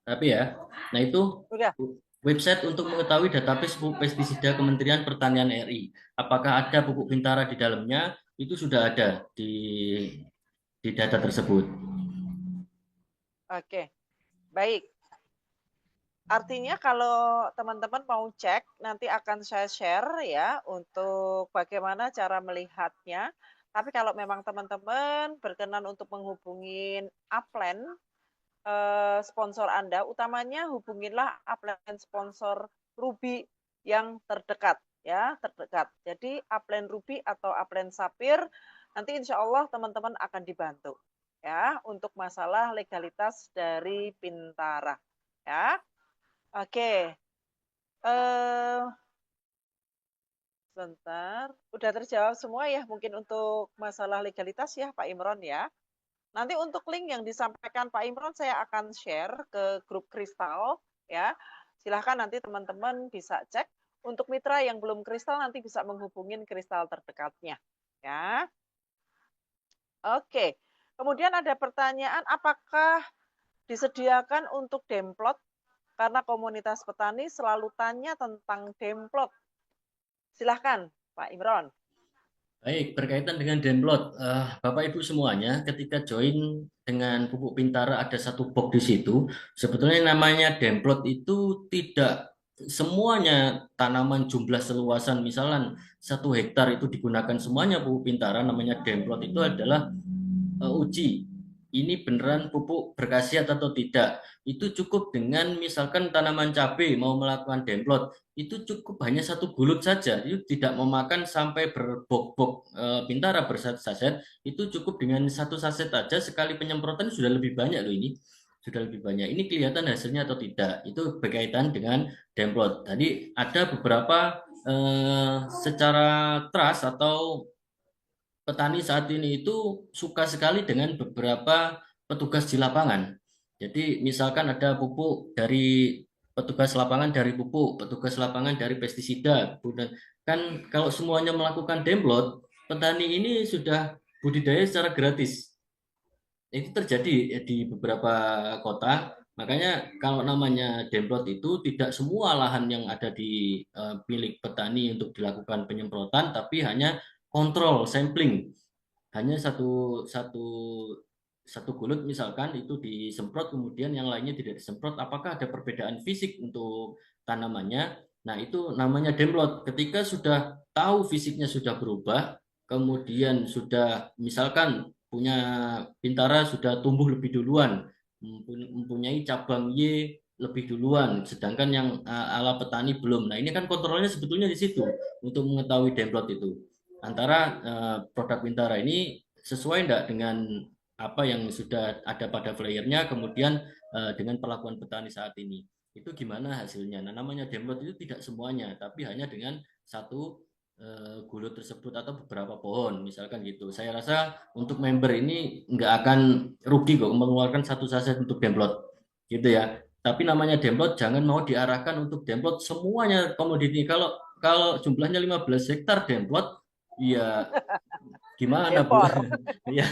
Tapi ya, nah itu Udah. website untuk mengetahui database pupuk pestisida Kementerian Pertanian RI. Apakah ada pupuk Bintara di dalamnya? Itu sudah ada di data tersebut. Oke, baik. Artinya kalau teman-teman mau cek, nanti akan saya share ya untuk bagaimana cara melihatnya. Tapi kalau memang teman-teman berkenan untuk menghubungin Aplen, sponsor Anda, utamanya hubungilah Aplen sponsor Ruby yang terdekat ya, terdekat. Jadi Aplen Ruby atau Aplen Sapir, nanti insya Allah teman-teman akan dibantu ya untuk masalah legalitas dari Pintara ya. Oke. Sebentar, udah terjawab semua ya mungkin untuk masalah legalitas ya Pak Imron ya. Nanti untuk link yang disampaikan Pak Imron saya akan share ke grup Kristal ya. Silahkan nanti teman-teman bisa cek. Untuk mitra yang belum Kristal nanti bisa menghubungin Kristal terdekatnya ya. Oke. Kemudian ada pertanyaan, apakah disediakan untuk demplot? Karena komunitas petani selalu tanya tentang demplot. Silahkan Pak Imron. Baik, berkaitan dengan download, Bapak Ibu semuanya, ketika join dengan pupuk Pintara ada satu box di situ. Sebetulnya namanya download itu tidak semuanya tanaman jumlah seluasan, misalnya 1 hektar itu digunakan semuanya pupuk Pintara. Namanya download itu adalah uji ini beneran pupuk berkhasiat atau tidak. Itu cukup dengan misalkan tanaman cabai mau melakukan demplot, itu cukup hanya satu gulut saja. Itu tidak memakan sampai berbok-bok Pintara bersaset-saset. Itu cukup dengan satu saset saja sekali penyemprotan sudah lebih banyak loh ini. Sudah lebih banyak. Ini kelihatan hasilnya atau tidak. Itu berkaitan dengan demplot. Tadi ada beberapa secara trust atau petani saat ini itu suka sekali dengan beberapa petugas di lapangan. Jadi misalkan ada pupuk dari petugas lapangan dari pupuk, petugas lapangan dari pestisida. Kan kalau semuanya melakukan demplot, petani ini sudah budidaya secara gratis. Itu terjadi di beberapa kota. Makanya kalau namanya demplot itu tidak semua lahan yang ada di milik petani untuk dilakukan penyemprotan, tapi hanya kontrol sampling, hanya satu satu satu gulut misalkan itu disemprot kemudian yang lainnya tidak disemprot, apakah ada perbedaan fisik untuk tanamannya. Nah itu namanya demplot. Ketika sudah tahu fisiknya sudah berubah, kemudian sudah misalkan punya Bintara sudah tumbuh lebih duluan, mempunyai cabang Y lebih duluan, sedangkan yang ala petani belum. Nah ini kan kontrolnya sebetulnya di situ untuk mengetahui demplot itu antara produk Bintara ini sesuai enggak dengan apa yang sudah ada pada flyernya, kemudian dengan perlakuan petani saat ini. Itu gimana hasilnya? Nah, namanya demplot itu tidak semuanya, tapi hanya dengan satu gulut tersebut atau beberapa pohon, misalkan gitu. Saya rasa untuk member ini nggak akan rugi kok mengeluarkan satu saset untuk demplot, gitu ya. Tapi namanya demplot jangan mau diarahkan untuk demplot semuanya komoditi. Kalau kalau jumlahnya 15 hektar demplot, ya gimana Bu? Impor. Ya.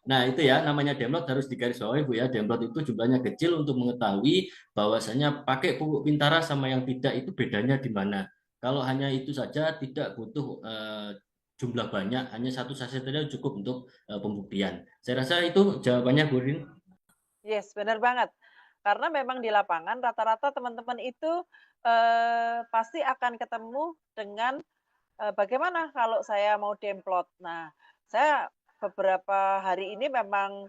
Nah itu ya namanya demplot harus digarisbawahi Bu ya. Demplot itu jumlahnya kecil untuk mengetahui bahwasanya pakai pupuk Pintara sama yang tidak itu bedanya di mana. Kalau hanya itu saja tidak butuh jumlah banyak, hanya satu saset saja cukup untuk pembuktian. Saya rasa itu jawabannya Bu Rin. Yes, benar banget. Karena memang di lapangan rata-rata teman-teman itu pasti akan ketemu dengan bagaimana kalau saya mau demplot. Nah, saya beberapa hari ini memang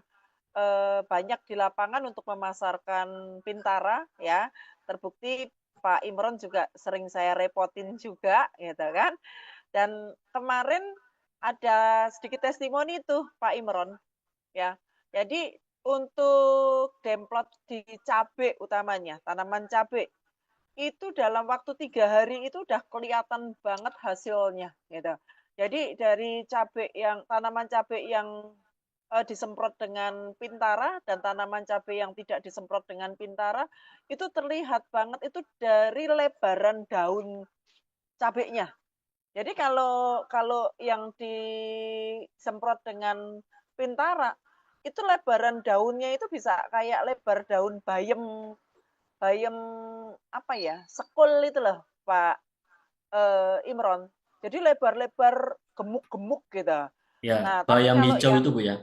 banyak di lapangan untuk memasarkan Pintara ya. Terbukti Pak Imron juga sering saya repotin juga gitu kan. Dan kemarin ada sedikit testimoni tuh Pak Imron ya. Jadi untuk demplot di cabai utamanya, tanaman cabai itu dalam waktu 3 hari itu udah kelihatan banget hasilnya gitu. Jadi dari cabai yang tanaman cabai yang disemprot dengan Pintara dan tanaman cabai yang tidak disemprot dengan Pintara itu terlihat banget itu dari lebaran daun cabainya. Jadi kalau kalau yang disemprot dengan Pintara itu lebaran daunnya itu bisa kayak lebar daun bayam bayam apa ya sekul itu loh Pak Imron. Jadi lebar-lebar gemuk-gemuk gitu. Ya, Nah tapi bayam kalau hijau itu yang Bu ya.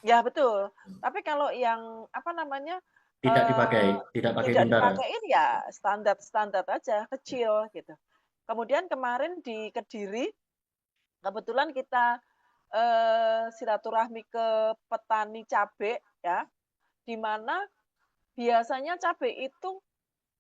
ya betul. Tapi kalau yang apa namanya Tidak dipakai, eh, tidak pakai tidak Bintara. dipakein ya standar-standar aja kecil gitu. Kemudian kemarin di Kediri kebetulan kita silaturahmi ke petani cabai ya, di mana biasanya cabai itu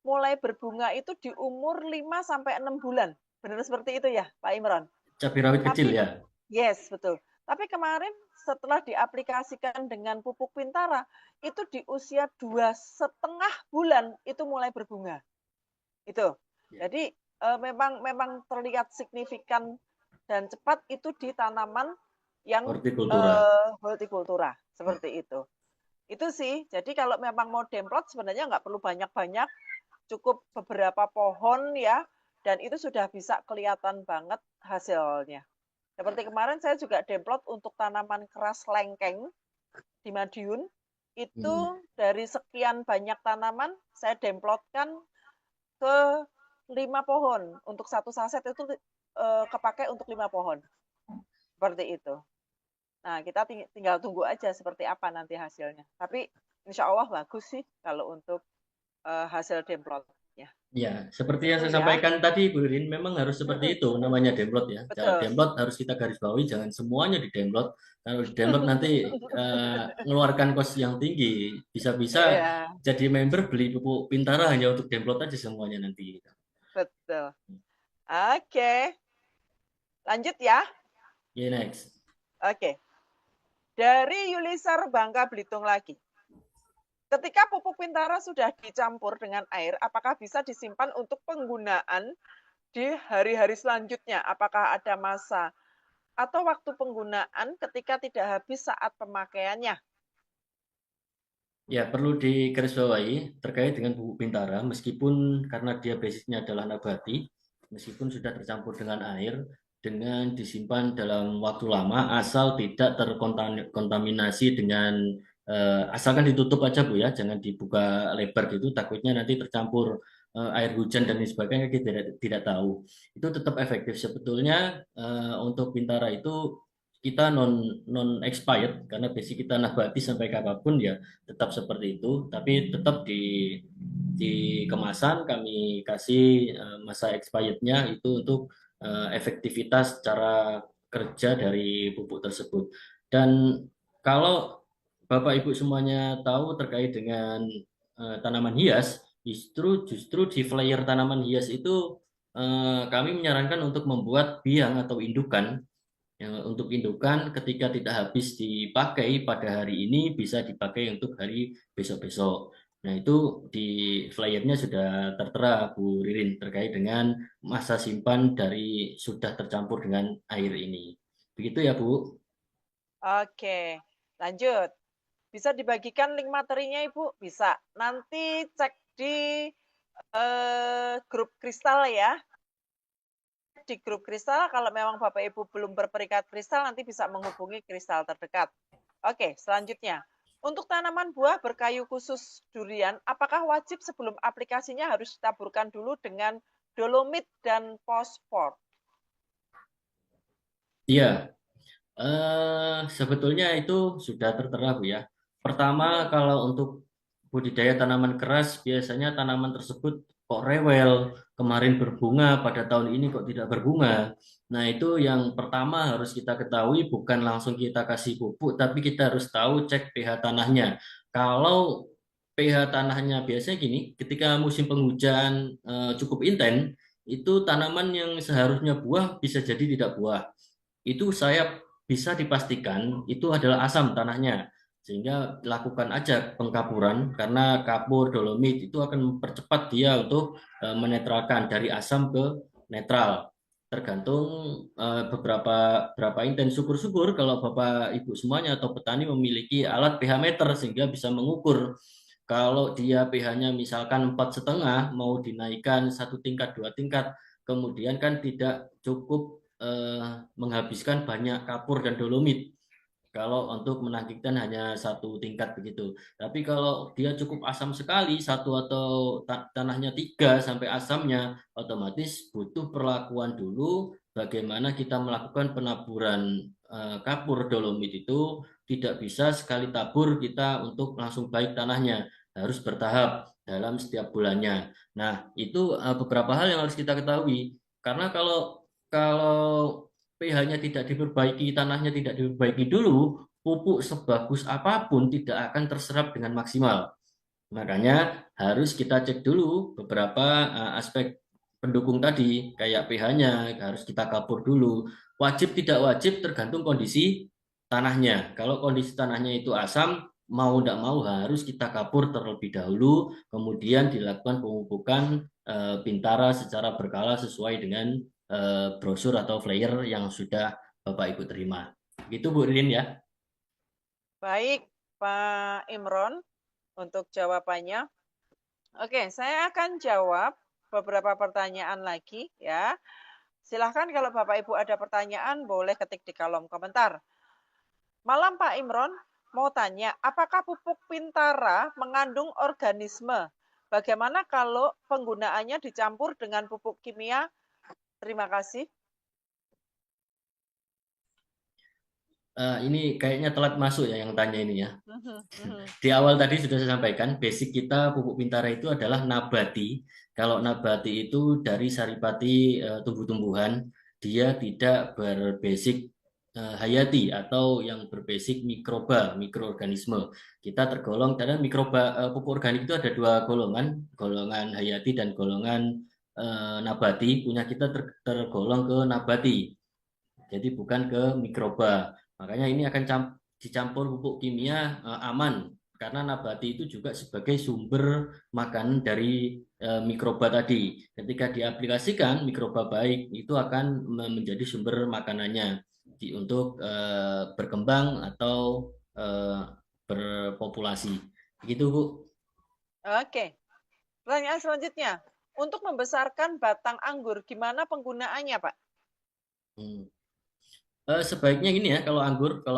mulai berbunga itu di umur 5 sampai 6 bulan. Benar seperti itu ya, Pak Imron? Cabai rawit kecil Tapi ya. yes, betul. Tapi kemarin setelah diaplikasikan dengan pupuk Pintara, itu di usia 2,5 bulan itu mulai berbunga. Itu. Jadi memang memang terlihat signifikan dan cepat itu di tanaman yang Hortikultura. hortikultura seperti itu. Itu sih. Jadi kalau memang mau demplot sebenarnya nggak perlu banyak-banyak, cukup beberapa pohon ya, dan itu sudah bisa kelihatan banget hasilnya. Seperti kemarin saya juga demplot untuk tanaman keras lengkeng di Madiun. Itu dari sekian banyak tanaman saya demplotkan ke 5 pohon. Untuk satu saset itu kepakai untuk 5 pohon. Seperti itu. Nah, kita tinggal tunggu aja seperti apa nanti hasilnya. Tapi insya Allah bagus sih kalau untuk hasil demplot. Ya, Ya, seperti yang itu saya ya. sampaikan tadi, Bu Irin, memang harus seperti itu namanya download ya. Betul. Download harus kita garis bawahi, jangan semuanya di download. Kalau di download nanti mengeluarkan kos yang tinggi, bisa-bisa Ya, jadi member beli pupuk Pintara hanya untuk download aja semuanya nanti. betul. Oke, lanjut ya. Ya, next. Oke. Dari Yulisar Bangka Belitung lagi. Ketika pupuk Pintara sudah dicampur dengan air, apakah bisa disimpan untuk penggunaan di hari-hari selanjutnya? Apakah ada masa atau waktu penggunaan ketika tidak habis saat pemakaiannya? Ya, perlu digarisbawahi terkait dengan pupuk Bintara, meskipun karena dia basisnya adalah nabati, meskipun sudah tercampur dengan air, dengan disimpan dalam waktu lama, asal tidak terkontaminasi dengan, asalkan ditutup aja Bu ya, jangan dibuka lebar gitu, takutnya nanti tercampur air hujan dan lain sebagainya, kita tidak tahu. Itu tetap efektif sebetulnya. Untuk Bintara itu kita non expired karena basic kita nabati sampai kapanpun ya tetap seperti itu, tapi tetap di kemasan kami kasih masa expirednya itu untuk efektivitas cara kerja dari pupuk tersebut. Dan kalau Bapak Ibu semuanya tahu terkait dengan tanaman hias, justru di flyer tanaman hias itu kami menyarankan untuk membuat biang atau indukan. Untuk indukan ketika tidak habis dipakai pada hari ini bisa dipakai untuk hari besok-besok. Nah, itu di flyernya sudah tertera Bu Ririn terkait dengan masa simpan dari sudah tercampur dengan air ini. Begitu ya Bu? Oke, lanjut. Bisa dibagikan link materinya, Ibu? Bisa. Nanti cek di grup kristal ya. Di grup kristal, kalau memang Bapak Ibu belum berperikat kristal, nanti bisa menghubungi kristal terdekat. Oke, selanjutnya. Untuk tanaman buah berkayu khusus durian, apakah wajib sebelum aplikasinya harus ditaburkan dulu dengan dolomit dan fosfor? Iya, sebetulnya itu sudah tertera Bu ya. Pertama, kalau untuk budidaya tanaman keras, biasanya tanaman tersebut kok rewel, kemarin berbunga, pada tahun ini kok tidak berbunga. Nah, itu yang pertama harus kita ketahui, bukan langsung kita kasih pupuk, tapi kita harus tahu cek pH tanahnya. Kalau pH tanahnya biasanya gini, ketika musim penghujan cukup intens, itu tanaman yang seharusnya buah bisa jadi tidak buah. Itu saya bisa dipastikan itu adalah asam tanahnya. Sehingga lakukan aja pengkapuran karena kapur dolomit itu akan mempercepat dia untuk menetralkan dari asam ke netral. Tergantung beberapa berapa intens. Syukur-syukur kalau Bapak Ibu semuanya atau petani memiliki alat pH meter sehingga bisa mengukur. Kalau dia pH-nya misalkan 4,5 mau dinaikkan 1 tingkat 2 tingkat, kemudian kan tidak cukup menghabiskan banyak kapur dan dolomit kalau untuk menakikkan hanya 1 tingkat begitu. Tapi kalau dia cukup asam sekali, satu atau tanahnya 3 sampai asamnya, otomatis butuh perlakuan dulu bagaimana kita melakukan penaburan kapur dolomit itu tidak bisa sekali tabur kita untuk langsung baik tanahnya, harus bertahap dalam setiap bulannya. Nah, itu beberapa hal yang harus kita ketahui. Karena kalau pH-nya tidak diperbaiki, tanahnya tidak diperbaiki dulu, pupuk sebagus apapun tidak akan terserap dengan maksimal. Makanya harus kita cek dulu beberapa aspek pendukung tadi, kayak pH-nya harus kita kapur dulu. Wajib tidak wajib tergantung kondisi tanahnya. Kalau kondisi tanahnya itu asam, mau tidak mau harus kita kapur terlebih dahulu, kemudian dilakukan pemupukan Bintara secara berkala sesuai dengan brosur atau flyer yang sudah Bapak Ibu terima. Gitu Bu Rin ya. Baik, Pak Imron, untuk jawabannya. Oke, saya akan jawab beberapa pertanyaan lagi ya. Silahkan kalau Bapak Ibu ada pertanyaan boleh ketik di kolom komentar. Malam Pak Imron, mau tanya, apakah pupuk Pintara mengandung organisme? Bagaimana kalau penggunaannya dicampur dengan pupuk kimia? Terima kasih. Ini kayaknya telat masuk ya yang tanya ini ya. Mhm, mhm. Di awal tadi sudah saya sampaikan, basic kita pupuk Bintara itu adalah nabati. Kalau nabati itu dari saripati tumbuh-tumbuhan, dia tidak berbasic hayati atau yang berbasic mikroba, mikroorganisme. Kita tergolong karena mikroba pupuk organik itu ada dua golongan, golongan hayati dan golongan nabati. Punya kita tergolong ke nabati, jadi bukan ke mikroba. Makanya ini akan dicampur pupuk kimia aman karena nabati itu juga sebagai sumber makanan dari mikroba tadi. Ketika diaplikasikan mikroba baik itu akan menjadi sumber makanannya untuk berkembang atau berpopulasi. Begitu, Bu. Oke, pertanyaan selanjutnya. Untuk membesarkan batang anggur, gimana penggunaannya, Pak? Hmm. Sebaiknya gini ya, kalau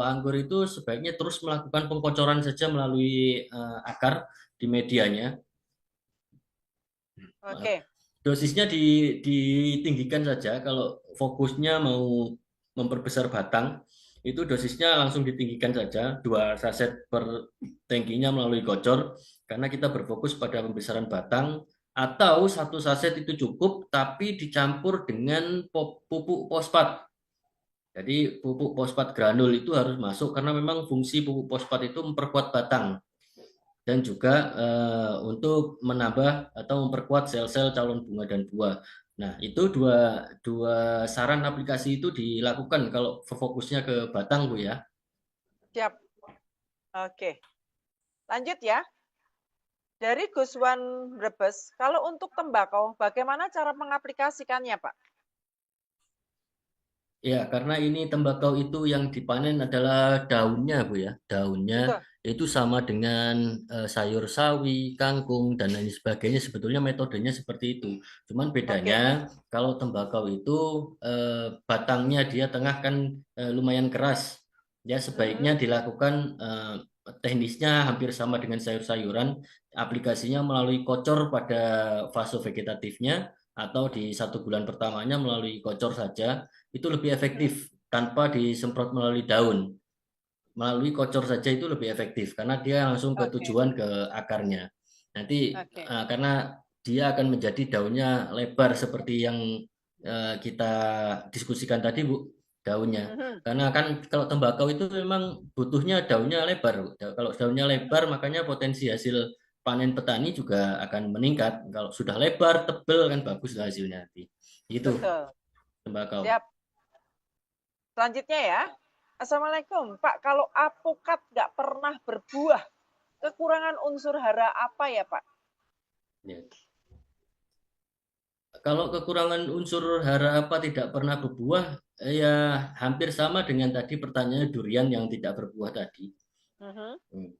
anggur itu sebaiknya terus melakukan pengkocoran saja melalui akar di medianya. Oke, Dosisnya ditinggikan saja. Kalau fokusnya mau memperbesar batang, itu dosisnya langsung ditinggikan saja, 2 saset per tangkinya melalui kocor, karena kita berfokus pada pembesaran batang, atau 1 saset itu cukup, tapi dicampur dengan pupuk fosfat. Jadi pupuk fosfat granul itu harus masuk karena memang fungsi pupuk fosfat itu memperkuat batang dan juga untuk menambah atau memperkuat sel-sel calon bunga dan buah. Nah, itu dua saran aplikasi itu dilakukan kalau fokusnya ke batang, Bu ya. siap. Oke, lanjut ya. Dari Guswan Brebes, kalau untuk tembakau, bagaimana cara mengaplikasikannya, Pak? Ya, karena ini tembakau itu yang dipanen adalah daunnya, Bu ya. Daunnya Betul. itu sama dengan sayur sawi, kangkung, dan lain sebagainya. Sebetulnya metodenya seperti itu. Cuman Oke. bedanya kalau tembakau itu batangnya dia tengah kan lumayan keras. Ya, sebaiknya dilakukan teknisnya hampir sama dengan sayur-sayuran. Aplikasinya melalui kocor pada fase vegetatifnya atau di 1 bulan pertamanya melalui kocor saja itu lebih efektif tanpa disemprot melalui daun. Melalui kocor saja itu lebih efektif karena dia langsung ke Oke, tujuan ke akarnya. Nanti oke. karena dia akan menjadi daunnya lebar seperti yang kita diskusikan tadi, Bu, daunnya. Mhm. Karena kan kalau tembakau itu memang butuhnya daunnya lebar, Bu. Kalau daunnya lebar makanya potensi hasil panen petani juga akan meningkat. Kalau sudah lebar, tebal kan bagus hasilnya nanti. Itu Betul. tembakau. Siap. Selanjutnya ya. Assalamualaikum, Pak. Kalau apukat nggak pernah berbuah, kekurangan unsur hara apa ya, Pak? Ya. Kalau kekurangan unsur hara apa tidak pernah berbuah, ya hampir sama dengan tadi pertanyaan durian yang tidak berbuah tadi. Mhm. Hmm.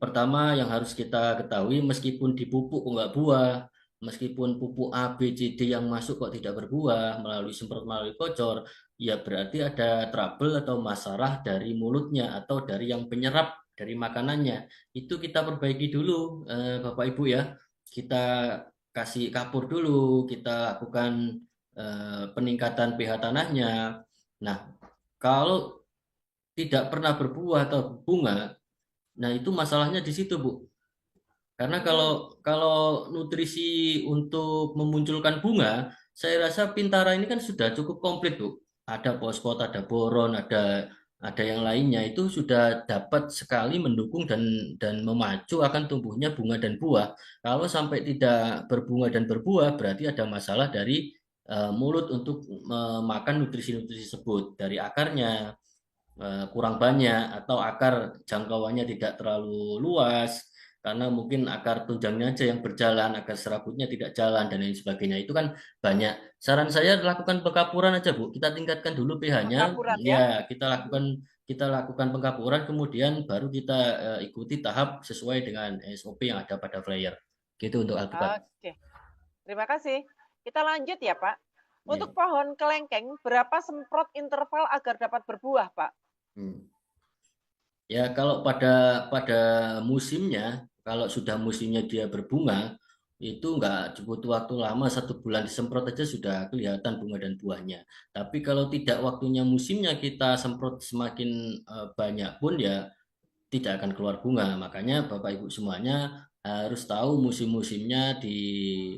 Pertama yang harus kita ketahui, meskipun dipupuk kok nggak buah, meskipun pupuk A, B, C, D yang masuk kok tidak berbuah melalui semprot melalui kocor, ya berarti ada trouble atau masalah dari mulutnya atau dari yang penyerap dari makanannya. Itu kita perbaiki dulu, Bapak Ibu ya. Kita kasih kapur dulu, kita lakukan peningkatan pH tanahnya. Nah, kalau tidak pernah berbuah atau bunga, nah itu masalahnya di situ, Bu. Karena Mhm. kalau nutrisi untuk memunculkan bunga, saya rasa Pintara ini kan sudah cukup komplit, Bu. Ada fosfat, ada boron, ada yang lainnya itu sudah dapat sekali mendukung dan memacu akan tumbuhnya bunga dan buah. Kalau sampai tidak berbunga dan berbuah, berarti ada masalah dari mulut untuk memakan nutrisi-nutrisi tersebut dari akarnya kurang banyak atau akar jangkauannya tidak terlalu luas karena mungkin akar tunjangnya aja yang berjalan, akar serabutnya tidak jalan dan lain sebagainya. Itu kan banyak. Saran saya lakukan pengkapuran aja, Bu. Kita tingkatkan dulu pH-nya. Pengkapuran ya. Ya, kita lakukan pengkapuran kemudian baru kita ikuti tahap sesuai dengan SOP yang ada pada flyer. Gitu untuk alpukat. Oke. Terima kasih. Kita lanjut ya, Pak. Ya. Untuk pohon kelengkeng, berapa semprot interval agar dapat berbuah, Pak? Hmm. Ya, kalau pada musimnya, kalau sudah musimnya dia berbunga, itu nggak butuh waktu lama, 1 bulan disemprot aja sudah kelihatan bunga dan buahnya. Tapi kalau tidak waktunya musimnya kita semprot semakin banyak pun ya tidak akan keluar bunga. Makanya Bapak Ibu semuanya harus tahu musim-musimnya di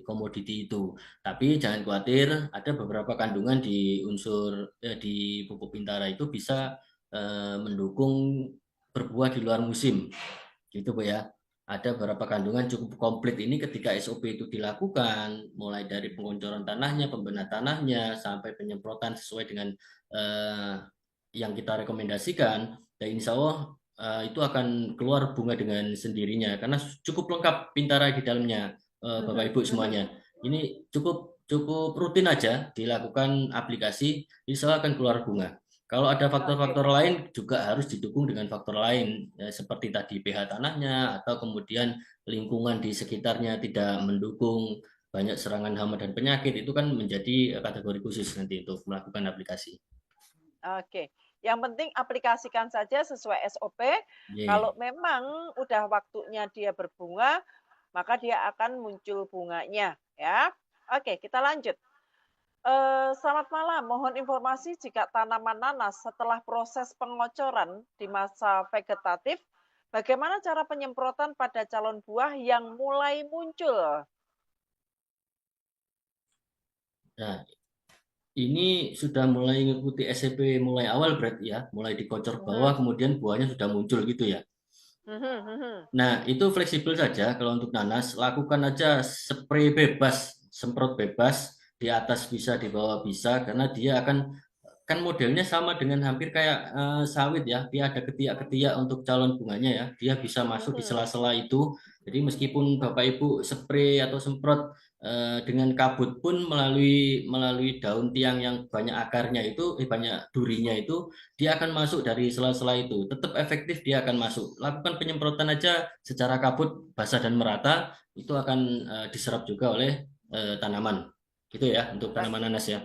komoditi itu. Tapi jangan khawatir, ada beberapa kandungan di di pupuk Bintara itu bisa mendukung berbuah di luar musim. Gitu Bu ya. Ada beberapa kandungan cukup komplit ini ketika SOP itu dilakukan, mulai dari pengoncoran tanahnya, pembenahan tanahnya, sampai penyemprotan sesuai dengan eh, yang kita rekomendasikan. Dan insya Allah itu akan keluar bunga dengan sendirinya karena cukup lengkap Bintara di dalamnya, Bapak Ibu semuanya. Ini cukup cukup rutin aja dilakukan aplikasi, insya Allah akan keluar bunga. Kalau ada faktor-faktor lain juga harus didukung dengan faktor lain, ya, seperti tadi pH tanahnya atau kemudian lingkungan di sekitarnya tidak mendukung, banyak serangan hama dan penyakit, itu kan menjadi kategori khusus nanti untuk melakukan aplikasi. Oke, yang penting aplikasikan saja sesuai SOP. Yeah. Kalau memang udah waktunya dia berbunga, maka dia akan muncul bunganya, ya. Oke, kita lanjut. Selamat malam, mohon informasi jika tanaman nanas setelah proses pengocoran di masa vegetatif, bagaimana cara penyemprotan pada calon buah yang mulai muncul? Nah, ini sudah mulai mengikuti SCP mulai awal berarti ya, mulai dikocor bawah, kemudian buahnya sudah muncul gitu ya. Nah, itu fleksibel saja kalau untuk nanas, lakukan aja spray bebas, semprot bebas, di atas bisa, di bawah bisa, karena dia akan, kan modelnya sama dengan hampir kayak sawit ya, dia ada ketiak-ketiak untuk calon bunganya ya, dia bisa masuk di sela-sela itu. Jadi meskipun Bapak Ibu spray atau semprot dengan kabut pun melalui daun tiang yang banyak akarnya itu, banyak durinya itu, dia akan masuk dari sela-sela itu. Tetap efektif dia akan masuk. Lakukan penyemprotan aja secara kabut, basah dan merata, itu akan diserap juga oleh tanaman. Gitu ya untuk tanaman nanas ya.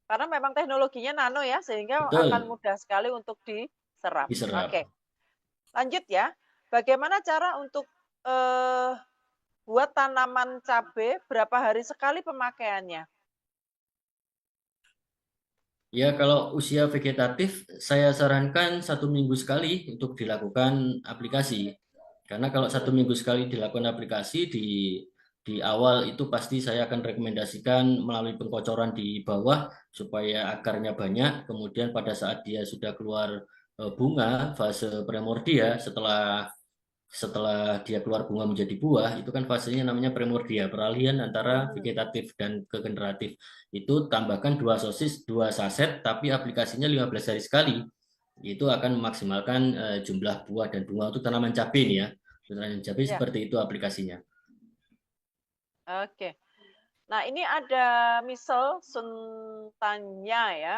Karena memang teknologinya nano ya, sehingga Betul. akan mudah sekali untuk diserap. Diserap. Oke, lanjut ya. Bagaimana cara untuk buat tanaman cabai berapa hari sekali pemakaiannya? Ya, kalau usia vegetatif, saya sarankan 1 minggu sekali untuk dilakukan aplikasi. Karena kalau 1 minggu sekali dilakukan aplikasi di awal itu pasti saya akan rekomendasikan melalui pengkocoran di bawah supaya akarnya banyak. Kemudian pada saat dia sudah keluar bunga fase primordia, setelah dia keluar bunga menjadi buah, itu kan fasenya namanya primordia, peralihan antara vegetatif dan ke generatif. Itu tambahkan 2 saset, tapi aplikasinya 15 hari sekali. Itu akan memaksimalkan jumlah buah dan bunga untuk tanaman cabai nih ya. Tanaman cabai seperti itu aplikasinya. Oke. Nah, ini ada misal tanya ya.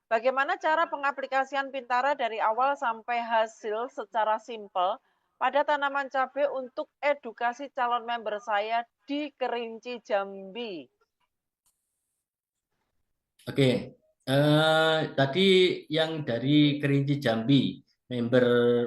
Bagaimana cara pengaplikasian Bintara dari awal sampai hasil secara simpel pada tanaman cabai untuk edukasi calon member saya di Kerinci Jambi? Oke, tadi yang dari Kerinci Jambi,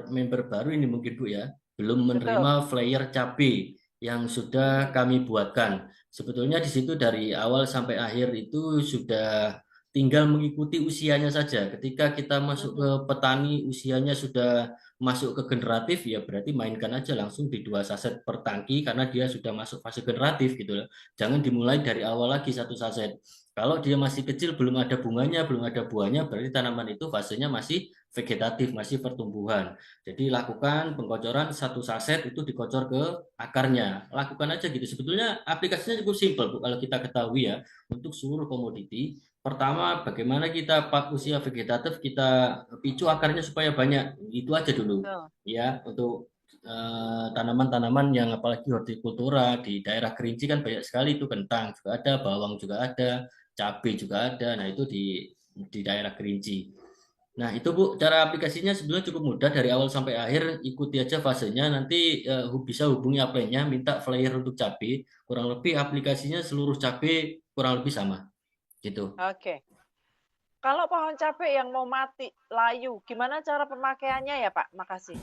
member baru ini mungkin Bu ya, belum menerima flyer cabai yang sudah kami buatkan. Sebetulnya di situ dari awal sampai akhir itu sudah tinggal mengikuti usianya saja. Ketika kita masuk ke petani usianya sudah masuk ke generatif, ya berarti mainkan aja langsung di 2 saset per tangki karena dia sudah masuk fase generatif gitu loh. Jangan dimulai dari awal lagi 1 saset. Kalau dia masih kecil, belum ada bunganya, belum ada buahnya, berarti tanaman itu fasenya masih vegetatif, masih pertumbuhan. Jadi lakukan pengkocoran 1 saset itu dikocor ke akarnya. Lakukan aja gitu. Sebetulnya aplikasinya cukup simpel Bu, kalau kita ketahui ya, untuk seluruh komoditi. Pertama, bagaimana kita usia vegetatif kita picu akarnya supaya banyak. Itu aja dulu. Ya, untuk tanaman-tanaman yang apalagi hortikultura di daerah Kerinci kan banyak sekali itu, kentang juga ada, bawang juga ada, cabai juga ada. Nah, itu di daerah Kerinci. Nah, itu Bu, cara aplikasinya sebenarnya cukup mudah dari awal sampai akhir, ikuti aja fasenya, nanti bisa hubungi upline-nya, minta flyer untuk cabai, kurang lebih aplikasinya seluruh cabai kurang lebih sama. Gitu. Oke. Kalau pohon cabai yang mau mati, layu, gimana cara pemakaiannya ya Pak? Makasih.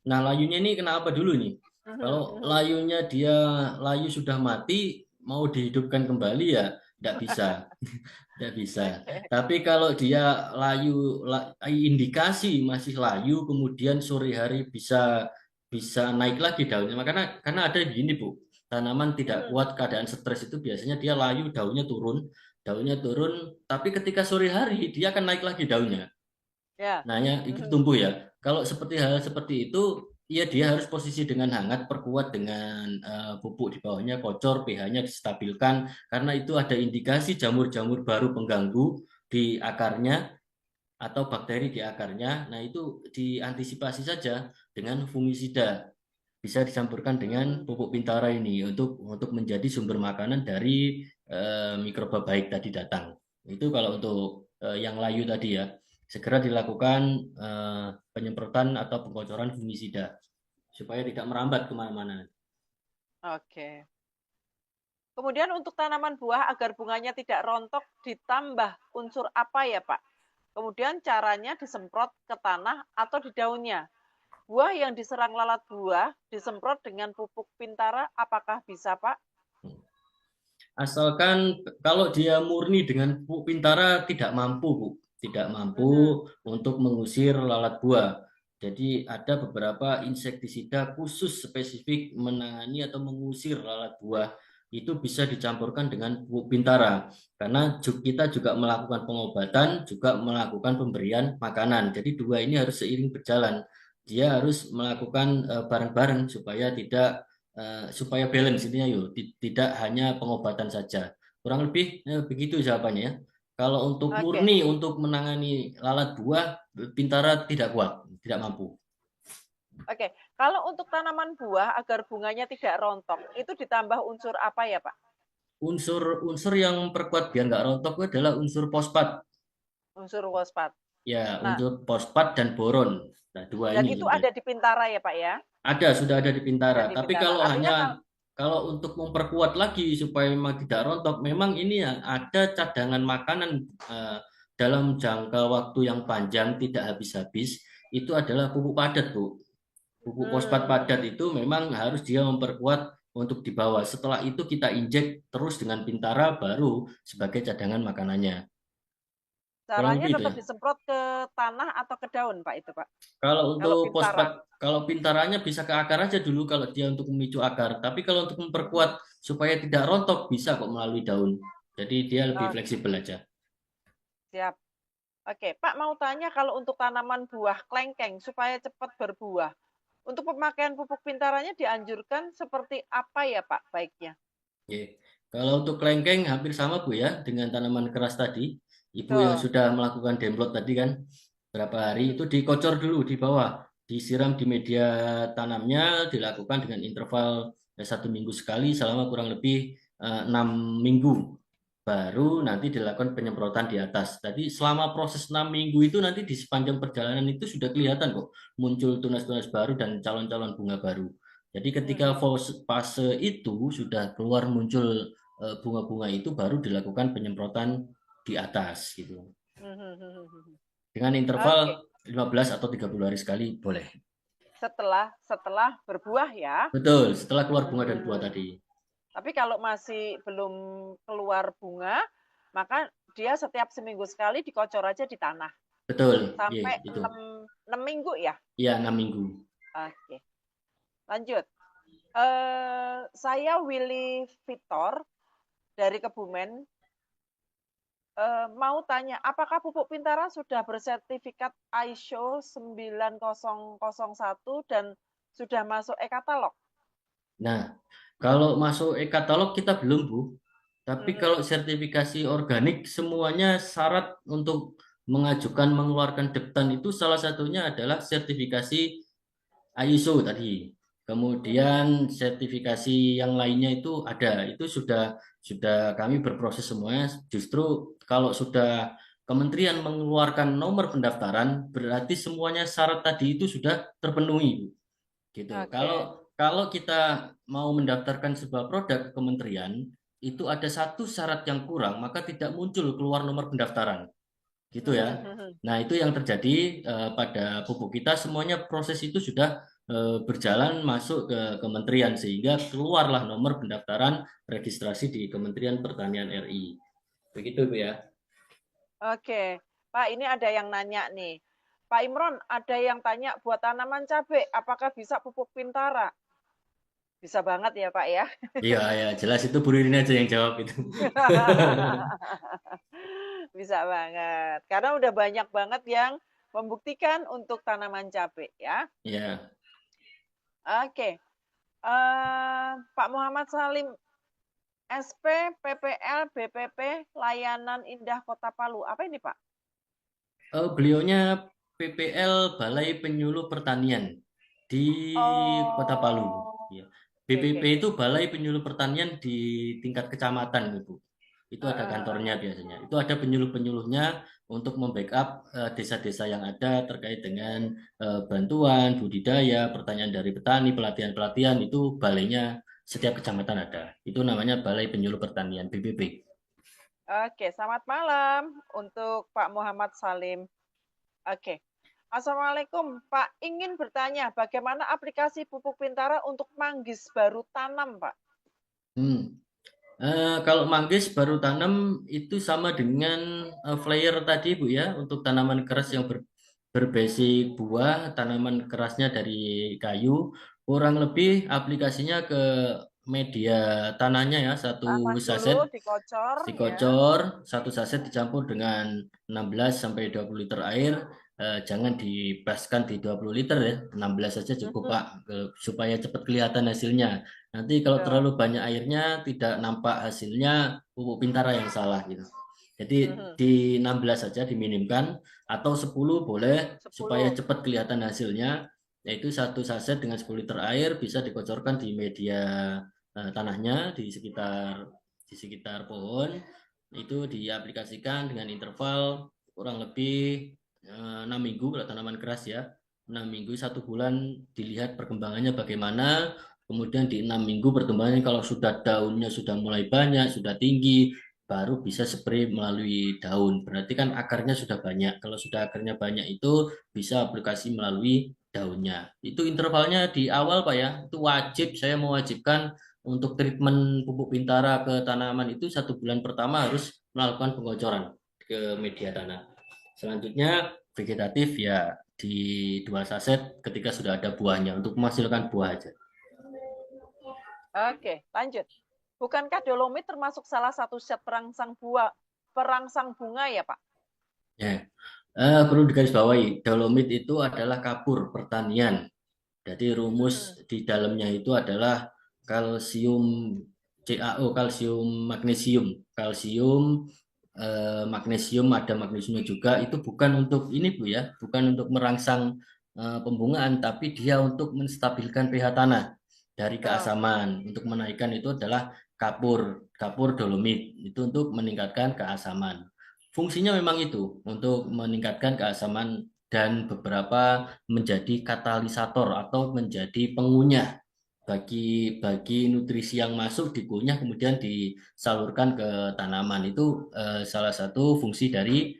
Nah, layunya ini kenapa dulu nih? Kalau layunya dia layu sudah mati, mau dihidupkan kembali ya tidak bisa. Tidak bisa. Oke. Tapi kalau dia layu, indikasi masih layu, kemudian sore hari bisa bisa naik lagi daunnya. Karena ada gini Bu, tanaman tidak kuat keadaan stres itu biasanya dia layu, daunnya turun. Tapi ketika sore hari dia akan naik lagi daunnya. Ya. Nah, ya, itu tumbuh ya. Kalau seperti hal seperti itu, ya dia harus posisi dengan hangat, perkuat dengan pupuk di bawahnya, kocor, pH-nya distabilkan, karena itu ada indikasi jamur-jamur baru pengganggu di akarnya atau bakteri di akarnya. Nah, itu diantisipasi saja dengan fungisida. Bisa dicampurkan dengan pupuk Pintara ini untuk menjadi sumber makanan dari mikroba baik tadi datang. Itu kalau untuk yang layu tadi ya, segera dilakukan penyemprotan atau pengocoran fungisida supaya tidak merambat kemana-mana. Oke. Kemudian untuk tanaman buah agar bunganya tidak rontok ditambah unsur apa ya Pak? Kemudian caranya disemprot ke tanah atau di daunnya. Buah yang diserang lalat buah disemprot dengan pupuk Pintara, apakah bisa Pak? Asalkan kalau dia murni dengan pupuk Pintara tidak mampu, Bu. Tidak mampu untuk mengusir lalat buah. Jadi ada beberapa insektisida khusus spesifik menangani atau mengusir lalat buah. Itu bisa dicampurkan dengan pupuk Pintara. Karena kita juga melakukan pengobatan, juga melakukan pemberian makanan. Jadi dua ini harus seiring berjalan. Dia harus melakukan bareng-bareng supaya balance intinya yuk, tidak hanya pengobatan saja. Kurang lebih begitu jawabannya ya. Kalau untuk Oke. murni untuk menangani lalat buah, Pintara tidak kuat, tidak mampu. Oke, kalau untuk tanaman buah agar bunganya tidak rontok, itu ditambah unsur apa ya Pak? Unsur yang memperkuat biar nggak rontok itu adalah unsur fosfat. Unsur fosfat. Ya, Nah, unsur fosfat dan boron. Nah, dua dan ini itu sebenarnya. ada di Pintara ya Pak ya? Sudah ada di Ada Pintara. di Tapi Pintara. Artinya kalau untuk memperkuat lagi supaya memang tidak rontok, memang ini ya ada cadangan makanan dalam jangka waktu yang panjang tidak habis-habis. Itu adalah pupuk padat, Bu. Pupuk fosfat padat itu memang harus dia memperkuat untuk dibawa. Setelah itu kita injek terus dengan Pintara baru sebagai cadangan makanannya. Kurang caranya lebih itu tetap ya. disemprot ke tanah atau ke daun Pak itu Pak? Kalau Kalau untuk Pintara. kalau Pintaranya bisa ke akar aja dulu kalau dia untuk memicu akar. Tapi kalau untuk memperkuat supaya tidak rontok bisa kok melalui daun. Jadi dia lebih Oke, fleksibel aja. siap. Oke, Pak mau tanya kalau untuk tanaman buah klengkeng supaya cepat berbuah, untuk pemakaian pupuk Pintaranya dianjurkan seperti apa ya Pak baiknya? Oke. Kalau untuk kelengkeng hampir sama Bu ya dengan tanaman keras tadi. Ibu yang Betul. sudah melakukan demplot tadi kan berapa hari itu dikocor dulu di bawah, disiram di media tanamnya, dilakukan dengan interval 1 minggu sekali selama kurang lebih 6 minggu. Baru nanti dilakukan penyemprotan di atas. Jadi selama proses 6 minggu itu nanti di sepanjang perjalanan itu sudah kelihatan kok muncul tunas-tunas baru dan calon-calon bunga baru. Jadi ketika fase itu sudah keluar muncul bunga-bunga itu baru dilakukan penyemprotan di atas gitu. Dengan Oke, interval 15 atau 30 hari sekali boleh. setelah berbuah ya. Betul, setelah keluar bunga dan buah tadi. Tapi kalau masih belum keluar bunga, maka dia setiap seminggu sekali dikocor aja di tanah. Betul, iya Sampai itu. 6 minggu ya? Iya, 6 minggu. Oke, lanjut. Saya Willy Vitor dari Kebumen. Mau tanya, apakah pupuk Pintara sudah bersertifikat ISO 9001 dan sudah masuk e-katalog? Nah, kalau masuk e-katalog kita belum, Bu. Tapi kalau sertifikasi organik semuanya syarat untuk mengajukan mengeluarkan deptan itu salah satunya adalah sertifikasi ISO tadi. Kemudian sertifikasi yang lainnya itu ada. Itu sudah kami berproses semuanya. Justru kalau sudah kementerian mengeluarkan nomor pendaftaran berarti semuanya syarat tadi itu sudah terpenuhi, Bu. Gitu. Oke. Kalau kita mau mendaftarkan sebuah produk ke kementerian, itu ada satu syarat yang kurang, maka tidak muncul keluar nomor pendaftaran. Gitu ya. Nah, itu yang terjadi pada pupuk kita semuanya proses itu sudah berjalan masuk ke kementerian sehingga keluarlah nomor pendaftaran registrasi di Kementerian Pertanian RI. Begitu Bu ya. Oke, Pak, ini ada yang nanya nih. Pak Imron, ada yang tanya buat tanaman cabai, apakah bisa pupuk Pintara? Bisa banget ya, Pak ya. Iya, ya jelas itu Bu Ririn aja yang jawab itu. Bisa banget. Karena udah banyak banget yang membuktikan untuk tanaman cabai ya. Ya, Oke. Pak Muhammad Salim, SP, PPL, BPP, Layanan Indah Kota Palu. Apa ini, Pak? beliaunya PPL Balai Penyuluh Pertanian di Kota Palu. Oh, Ya. oke, oke, BPP oke. itu Balai Penyuluh Pertanian di tingkat kecamatan, Ibu. Itu ada kantornya Heeh. biasanya. Itu ada penyuluh-penyuluhnya untuk membackup desa-desa yang ada terkait dengan bantuan, budidaya, pertanyaan dari petani, pelatihan-pelatihan itu balainya setiap kecamatan ada. Itu namanya Balai Penyuluh Pertanian BPP. Oke, selamat malam untuk Pak Muhammad Salim. Oke. Assalamualaikum, Pak. Ingin bertanya, bagaimana aplikasi pupuk Pintara untuk manggis baru tanam, Pak? Hmm. Kalau manggis baru tanam itu sama dengan flyer tadi Bu ya, untuk tanaman keras yang berbasis buah, tanaman kerasnya dari kayu, kurang lebih aplikasinya ke media tanahnya ya, Tanah satu dulu saset dikocor ya. dikocor, satu saset dicampur dengan 16 sampai 20 liter air. Jangan dibaskan di 20 liter ya, 16 saja cukup Mhm, Pak, supaya cepat kelihatan hasilnya. Nanti kalau betul. terlalu banyak airnya tidak nampak hasilnya, pupuk Pintara yang salah gitu. Jadi Mhm, di 16 saja diminimkan atau 10 boleh supaya 10. cepat kelihatan hasilnya, yaitu satu saset dengan 10 liter air bisa dikocorkan di media tanahnya di sekitar pohon, itu diaplikasikan dengan interval kurang lebih 6 minggu kalau tanaman keras ya. 6 minggu 1 bulan dilihat perkembangannya bagaimana. Kemudian di 6 minggu perkembangannya kalau sudah daunnya sudah mulai banyak, sudah tinggi, baru bisa spray melalui daun. Berarti kan akarnya sudah banyak. Kalau sudah akarnya banyak itu bisa aplikasi melalui daunnya. Itu intervalnya di awal Pak ya. Itu wajib, saya mewajibkan untuk treatment pupuk Pintara ke tanaman itu 1 bulan pertama harus melakukan pengocoran ke media tanah. Selanjutnya vegetatif ya di 2 saset ketika sudah ada buahnya untuk menghasilkan buah aja. Oke, lanjut. Bukankah dolomit termasuk salah satu zat perangsang bunga ya, Pak? Ya, perlu digarisbawahi, dolomit itu adalah kapur pertanian. Jadi rumus Mhm. di dalamnya itu adalah kalsium CaO, kalsium magnesium, kalsium magnesium, ada magnesiumnya juga. Itu bukan untuk ini Bu ya, bukan untuk merangsang pembungaan, tapi dia untuk menstabilkan pH tanah dari Betul. keasaman. Untuk menaikkan itu adalah kapur dolomit, itu untuk meningkatkan keasaman. Fungsinya memang itu untuk meningkatkan keasaman dan beberapa menjadi katalisator atau menjadi pengunyah bagi bagi nutrisi yang masuk dikunyah kemudian disalurkan ke tanaman. Itu salah satu fungsi dari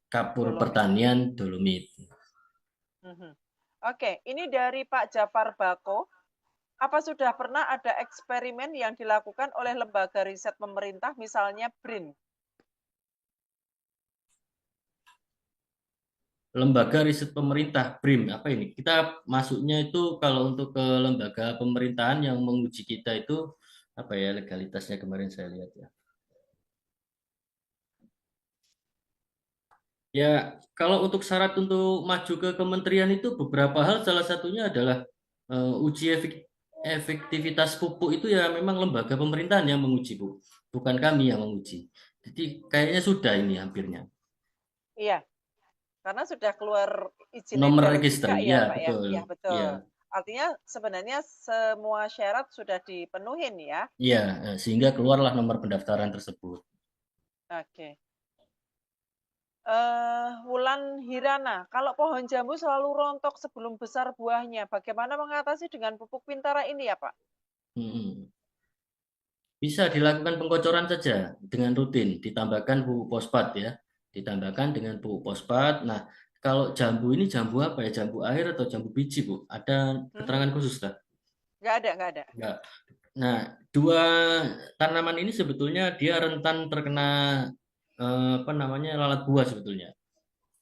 kapur Dolomit. pertanian dolomit. Mhm. Oke, ini dari Pak Jafar Bako. Apa sudah pernah ada eksperimen yang dilakukan oleh lembaga riset pemerintah, misalnya BRIN? Lembaga riset pemerintah BRIM apa ini? Kita masuknya itu kalau untuk ke lembaga pemerintahan yang menguji kita itu apa ya, legalitasnya kemarin saya lihat ya. Ya, kalau untuk syarat untuk maju ke kementerian itu beberapa hal, salah satunya adalah uji efektivitas pupuk itu ya memang lembaga pemerintahan yang menguji, Bu. Bukan kami yang menguji. Jadi kayaknya sudah ini hampirnya. Iya, karena sudah keluar izin Nomor edar register, juga ya ya, Pak ya. betul. Iya, Iya, betul. Artinya sebenarnya semua syarat sudah dipenuhin ya. iya, sehingga keluarlah nomor pendaftaran tersebut. Oke. Wulan Hirana, kalau pohon jambu selalu rontok sebelum besar buahnya, bagaimana mengatasi dengan pupuk Pintara ini ya, Pak? Hmm. Bisa dilakukan pengkocoran saja dengan rutin, ditambahkan pupuk fosfat ya, ditambahkan dengan pupuk fosfat. Nah, Kalau jambu ini jambu apa ya? Jambu air atau jambu biji, Bu? Ada keterangan khusus lah? Nggak ada. Enggak. Nah, dua tanaman ini sebetulnya dia rentan terkena apa namanya lalat buah sebetulnya.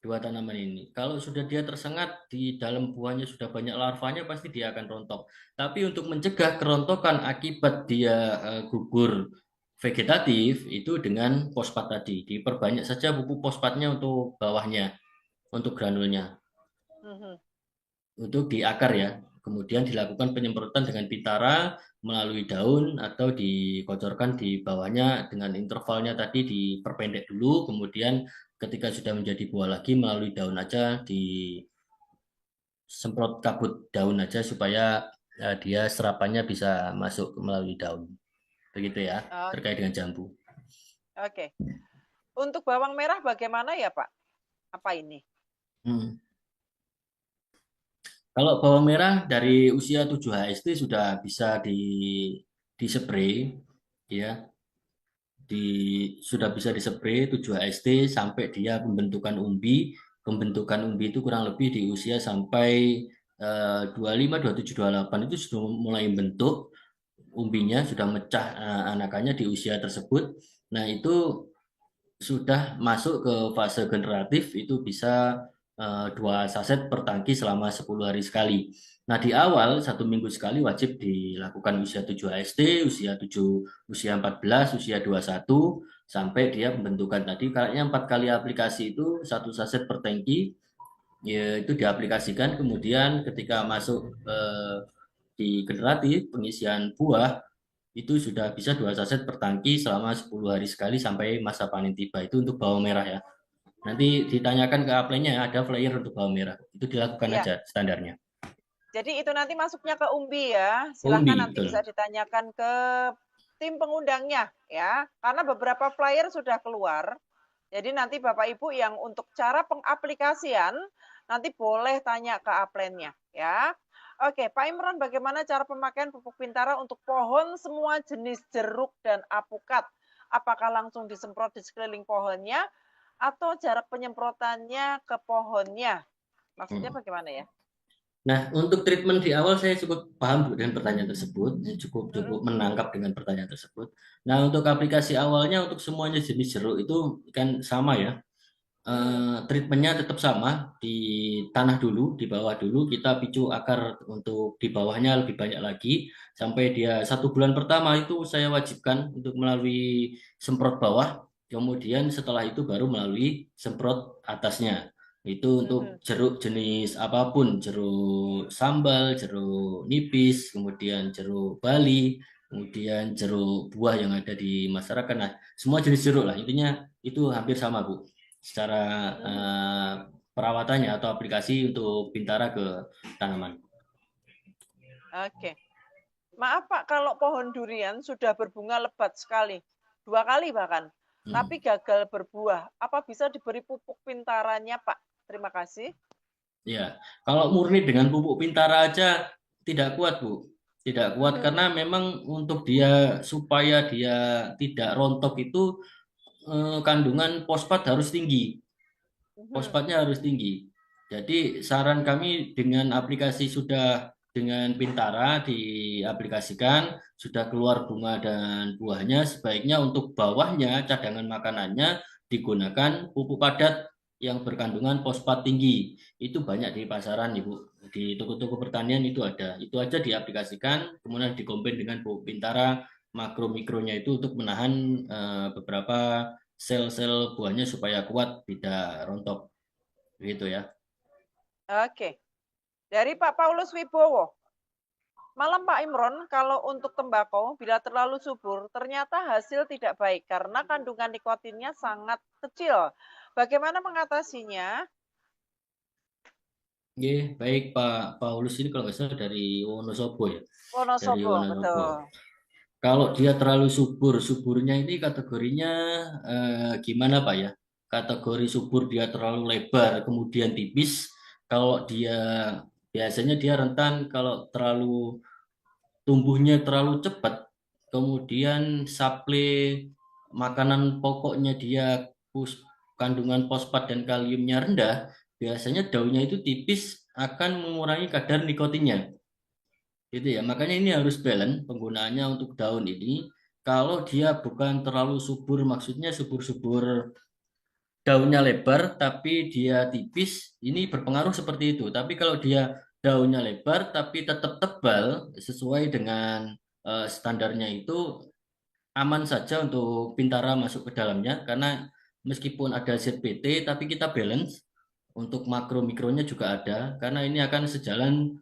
Dua tanaman ini. Kalau sudah dia tersengat di dalam buahnya sudah banyak larvanya pasti dia akan rontok. Tapi untuk mencegah kerontokan akibat dia gugur vegetatif itu dengan fosfat tadi. Diperbanyak saja pupuk fosfatnya untuk bawahnya, untuk granulnya, Mhm. untuk di akar ya. Kemudian dilakukan penyemprotan dengan pitara melalui daun atau dikocorkan di bawahnya dengan intervalnya tadi diperpendek dulu, kemudian ketika sudah menjadi buah lagi melalui daun aja disemprot kabut daun aja supaya dia serapannya bisa masuk melalui daun. Begitu ya, Oh, terkait dengan jambu. oke. Untuk bawang merah bagaimana ya, Pak? Apa ini? Hmm. Kalau bawang merah dari usia 7 HST sudah bisa di ya, sudah bisa dispray 7 HST sampai dia pembentukan umbi. Pembentukan umbi itu kurang lebih di usia sampai 25, 27, 28 itu sudah mulai bentuk umbinya, sudah mecah anakannya di usia tersebut. Nah, itu sudah masuk ke fase generatif, itu bisa 2 saset per tangki selama 10 hari sekali. Nah, di awal 1 minggu sekali wajib dilakukan usia 7 HST, usia 7, usia 14, usia 21 sampai dia pembentukan tadi. Kayaknya 4 kali aplikasi itu 1 saset per tangki, ya, itu diaplikasikan. Kemudian ketika masuk di generatif pengisian buah itu sudah bisa 2 saset per tangki selama 10 hari sekali sampai masa panen tiba. Itu untuk bawang merah ya. Nanti ditanyakan ke upline-nya, ada flyer untuk bawang merah. Itu dilakukan Iya. aja standarnya. Jadi itu nanti masuknya ke umbi ya. Umbi, Silahkan nanti betul. bisa ditanyakan ke tim pengundangnya ya. Karena beberapa flyer sudah keluar. Jadi nanti Bapak Ibu yang untuk cara pengaplikasian nanti boleh tanya ke upline-nya ya. Oke, Pak Imron, bagaimana cara pemakaian pupuk Pintara untuk pohon semua jenis jeruk dan apukat? Apakah langsung disemprot di sekeliling pohonnya atau jarak penyemprotannya ke pohonnya? Maksudnya bagaimana ya? Nah, untuk treatment di awal saya cukup paham Bu dengan pertanyaan tersebut, cukup menangkap dengan pertanyaan tersebut. Nah, untuk aplikasi awalnya untuk semuanya jenis jeruk itu kan sama ya. Treatmentnya tetap sama, di tanah dulu, di bawah dulu kita picu akar untuk di bawahnya lebih banyak lagi sampai dia 1 bulan pertama itu saya wajibkan untuk melalui semprot bawah, kemudian setelah itu baru melalui semprot atasnya. Itu untuk jeruk jenis apapun, jeruk sambal, jeruk nipis, kemudian jeruk Bali, kemudian jeruk buah yang ada di masyarakat. Nah, semua jenis jeruk lah, intinya itu hampir sama Bu secara perawatannya atau aplikasi untuk Bintara ke tanaman. Oke. Maaf Pak, kalau pohon durian sudah berbunga lebat sekali, 2 kali bahkan, tapi gagal berbuah, apa bisa diberi pupuk pintarannya Pak? Terima kasih. Ya, kalau murni dengan pupuk Bintara aja tidak kuat Bu, tidak kuat karena memang untuk dia supaya dia tidak rontok itu kandungan fosfat harus tinggi. Fosfatnya harus tinggi. Jadi saran kami dengan aplikasi sudah dengan Bintara diaplikasikan, sudah keluar bunga dan buahnya, sebaiknya untuk bawahnya cadangan makanannya digunakan pupuk padat yang berkandungan fosfat tinggi. Itu banyak di pasaran Ibu. Di toko-toko pertanian itu ada. Itu aja diaplikasikan, kemudian dikombin dengan pupuk Bintara makro-mikronya itu untuk menahan beberapa sel-sel buahnya supaya kuat tidak rontok gitu ya. Oke. Dari Pak Paulus Wibowo. Malam Pak Imron, kalau untuk tembakau bila terlalu subur ternyata hasil tidak baik karena kandungan nikotinnya sangat kecil. Bagaimana mengatasinya? Oke, baik Pak Paulus ini kalau nggak salah dari Wonosobo ya. Dari Wonosobo, Wonosobo. betul. Kalau dia terlalu subur, suburnya ini kategorinya gimana Pak ya? Kategori subur dia terlalu lebar, kemudian tipis. Kalau dia biasanya dia rentan kalau terlalu tumbuhnya terlalu cepat, kemudian suplai makanan pokoknya dia kandungan fosfat dan kaliumnya rendah, biasanya daunnya itu tipis akan mengurangi kadar nikotinnya. Gitu ya. Makanya ini harus balance penggunaannya untuk daun ini. Kalau dia bukan terlalu subur, maksudnya subur-subur daunnya lebar tapi dia tipis, ini berpengaruh seperti itu. Tapi kalau dia daunnya lebar tapi tetap tebal sesuai dengan standarnya itu aman saja untuk Pintara masuk ke dalamnya karena meskipun ada ZPT tapi kita balance untuk makro mikronya juga ada karena ini akan sejalan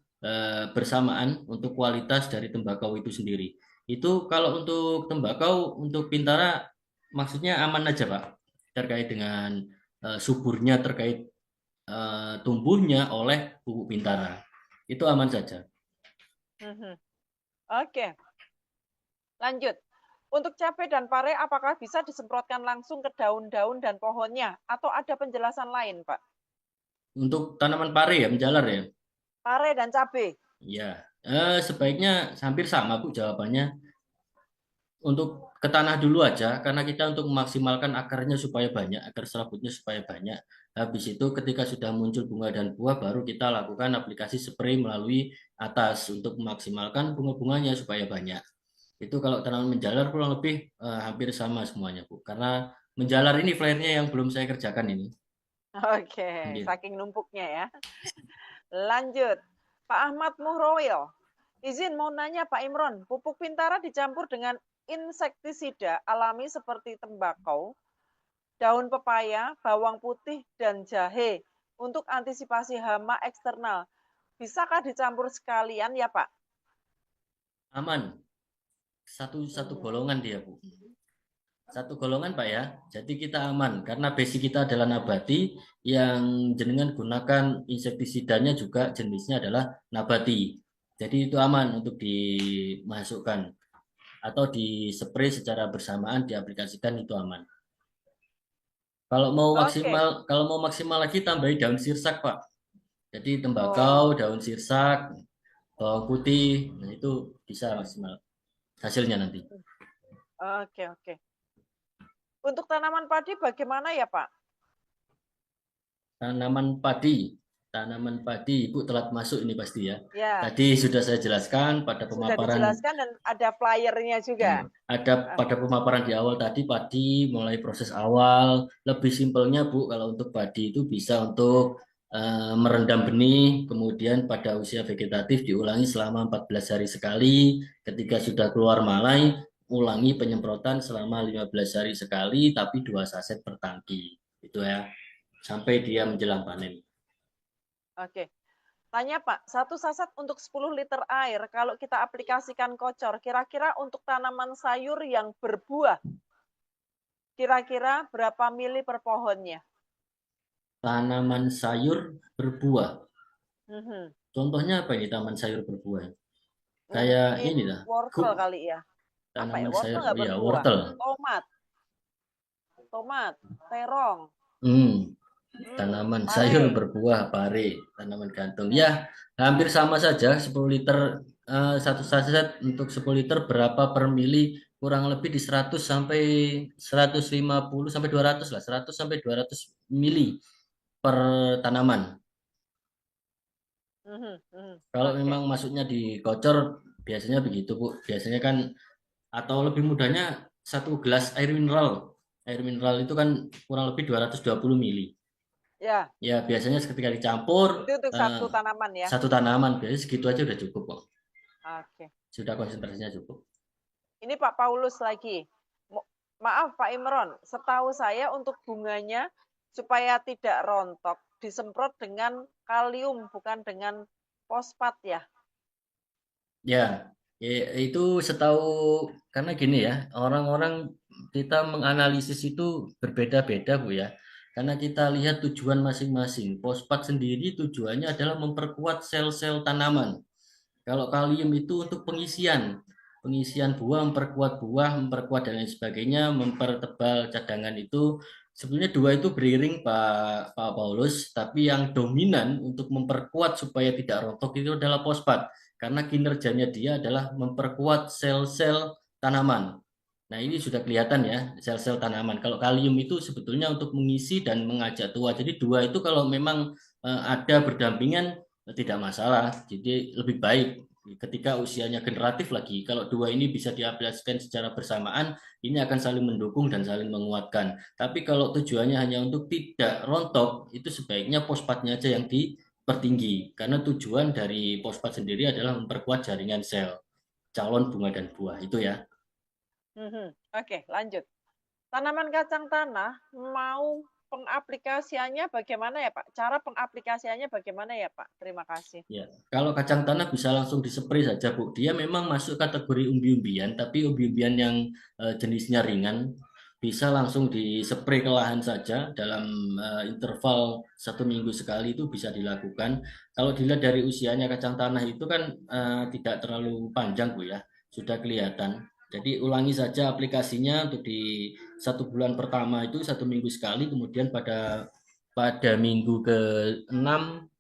bersamaan untuk kualitas dari tembakau itu sendiri. Itu kalau untuk tembakau untuk Pintara maksudnya aman aja Pak terkait dengan suburnya terkait tumbuhnya oleh pupuk Pintara. Itu aman saja. Oke, lanjut. Untuk cabai dan pare, apakah bisa disemprotkan langsung ke daun-daun dan pohonnya? Atau ada penjelasan lain, Pak? Untuk tanaman pare ya, menjalar ya? Pare dan cabai. Ya, sebaiknya hampir sama Bu jawabannya. Untuk ke tanah dulu aja, karena kita untuk memaksimalkan akarnya supaya banyak, akar serabutnya supaya banyak. Habis itu ketika sudah muncul bunga dan buah, baru kita lakukan aplikasi spray melalui atas untuk memaksimalkan bunga-bunganya supaya banyak. Itu kalau tanaman menjalar kurang lebih hampir sama semuanya Bu. Karena menjalar ini flare-nya yang belum saya kerjakan ini. Oke, saking numpuknya ya. Lanjut, Pak Ahmad Muhroil. Izin mau nanya Pak Imron, pupuk Pintara dicampur dengan insektisida alami seperti tembakau, daun pepaya, bawang putih, dan jahe untuk antisipasi hama eksternal. Bisakah dicampur sekalian ya Pak? Aman. Satu golongan dia Bu. Satu golongan Pak ya. Jadi kita aman karena basic kita adalah nabati yang jenengan gunakan insektisidanya juga jenisnya adalah nabati. Jadi itu aman untuk dimasukkan atau di-spray secara bersamaan diaplikasikan itu aman. Kalau mau maksimal lagi tambahi daun sirsak Pak. Jadi tembakau, daun sirsak, bawang putih, nah itu bisa maksimal hasilnya nanti. Oke. Untuk tanaman padi bagaimana ya Pak? Tanaman padi Ibu telat masuk ini pasti ya. Tadi sudah saya jelaskan pada pemaparan. Sudah dijelaskan dan ada flyernya juga. Ada pada pemaparan di awal tadi padi mulai proses awal. Lebih simpelnya Bu kalau untuk padi itu bisa untuk merendam benih, kemudian pada usia vegetatif diulangi selama 14 hari sekali. Ketika sudah keluar malai, ulangi penyemprotan selama 15 hari sekali, tapi 2 saset per tangki. Itu ya, sampai dia menjelang panen. Oke. Tanya Pak, 1 saset untuk 10 liter air, kalau kita aplikasikan kocor, kira-kira untuk tanaman sayur yang berbuah, kira-kira berapa mili per pohonnya? Tanaman sayur berbuah. Contohnya apa ini tanaman sayur berbuah? Kayak ini lah. Wortel kali ya. Tanaman wortel sayur, ya, wortel. Tomat, terong. Tanaman sayur berbuah, pare, tanaman gantung. Ya, hampir sama saja 10 liter satu saset untuk 10 liter berapa per mili? Kurang lebih di 100 sampai 150 sampai 200 lah, 100 sampai 200 mili per tanaman. Kalau memang masuknya di kocor biasanya begitu Bu. Biasanya kan atau lebih mudahnya 1 gelas air mineral. Air mineral itu kan kurang lebih 220 mili. Ya, biasanya ketika dicampur itu untuk satu tanaman ya. Satu tanaman, biasanya segitu aja udah cukup kok. Oke. Sudah konsentrasinya cukup. Ini Pak Paulus lagi. Maaf Pak Imron, setahu saya untuk bunganya supaya tidak rontok disemprot dengan kalium bukan dengan fosfat ya. Ya, itu setahu karena gini ya, orang-orang kita menganalisis itu berbeda-beda Bu ya. Karena kita lihat tujuan masing-masing. Fosfat sendiri tujuannya adalah memperkuat sel-sel tanaman. Kalau kalium itu untuk pengisian buah, memperkuat dan lain sebagainya, mempertebal cadangan itu. Sebenarnya dua itu beriring Pak Paulus, tapi yang dominan untuk memperkuat supaya tidak rontok itu adalah fosfat. Karena kinerjanya dia adalah memperkuat sel-sel tanaman. Nah, ini sudah kelihatan ya, sel-sel tanaman. Kalau kalium itu sebetulnya untuk mengisi dan mengajak tua. Jadi dua itu kalau memang ada berdampingan tidak masalah. Jadi lebih baik ketika usianya generatif lagi. Kalau dua ini bisa diaplikasikan secara bersamaan, ini akan saling mendukung dan saling menguatkan. Tapi kalau tujuannya hanya untuk tidak rontok, itu sebaiknya fosfatnya aja yang dipertinggi. Karena tujuan dari fosfat sendiri adalah memperkuat jaringan sel calon bunga dan buah. Itu ya. Oke, lanjut. Tanaman kacang tanah mau pengaplikasiannya bagaimana ya Pak? Cara pengaplikasiannya bagaimana ya Pak? Terima kasih. Ya, kalau kacang tanah bisa langsung disprei saja, Bu. Dia memang masuk kategori umbi-umbian, tapi umbi-umbian yang jenisnya ringan bisa langsung disprei ke lahan saja dalam interval 1 minggu sekali itu bisa dilakukan. Kalau dilihat dari usianya kacang tanah itu kan tidak terlalu panjang, Bu ya, sudah kelihatan. Jadi ulangi saja aplikasinya untuk di 1 bulan pertama itu 1 minggu sekali, kemudian pada minggu ke-6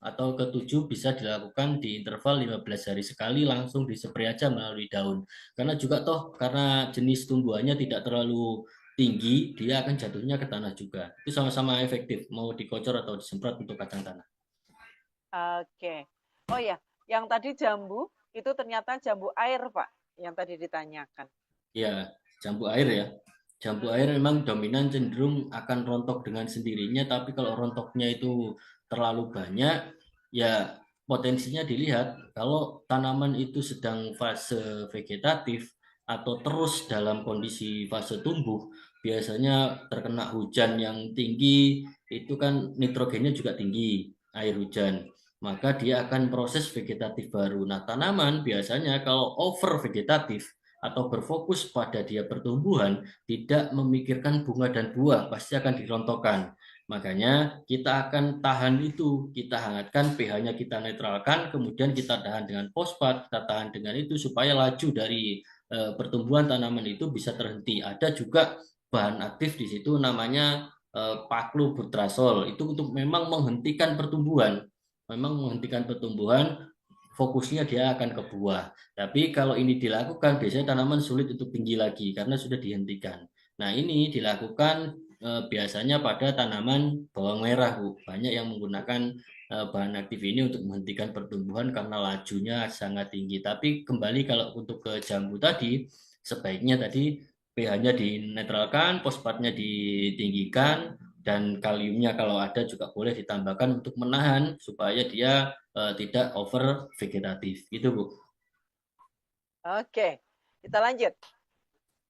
atau ke-7 bisa dilakukan di interval 15 hari sekali langsung disprei aja melalui daun. Karena juga toh karena jenis tumbuhannya tidak terlalu tinggi, dia akan jatuhnya ke tanah juga. Itu sama-sama efektif, mau dikocor atau disemprot untuk kacang tanah. Oke. Oh ya, yang tadi jambu itu ternyata jambu air Pak, yang tadi ditanyakan. Ya, jambu air ya. Jambu air memang dominan cenderung akan rontok dengan sendirinya, tapi kalau rontoknya itu terlalu banyak, ya potensinya dilihat kalau tanaman itu sedang fase vegetatif atau terus dalam kondisi fase tumbuh, biasanya terkena hujan yang tinggi, itu kan nitrogennya juga tinggi, air hujan. Maka dia akan proses vegetatif baru. Nah, tanaman biasanya kalau over vegetatif atau berfokus pada dia pertumbuhan, tidak memikirkan bunga dan buah, pasti akan dirontokkan. Makanya kita akan tahan itu, kita hangatkan, pH-nya kita netralkan, kemudian kita tahan dengan fosfat, kita tahan dengan itu supaya laju dari pertumbuhan tanaman itu bisa terhenti. Ada juga bahan aktif di situ namanya paklobutrasol, itu untuk memang menghentikan pertumbuhan. Memang menghentikan pertumbuhan, fokusnya dia akan ke buah. Tapi kalau ini dilakukan, biasanya tanaman sulit untuk tinggi lagi karena sudah dihentikan. Nah, ini dilakukan biasanya pada tanaman bawang merah, Bu. Banyak yang menggunakan bahan aktif ini untuk menghentikan pertumbuhan karena lajunya sangat tinggi. Tapi kembali kalau untuk ke jambu tadi, sebaiknya tadi pH-nya dinetralkan, fosfatnya ditinggikan, dan kaliumnya kalau ada juga boleh ditambahkan untuk menahan supaya dia tidak over vegetatif gitu Bu. Oke, kita lanjut.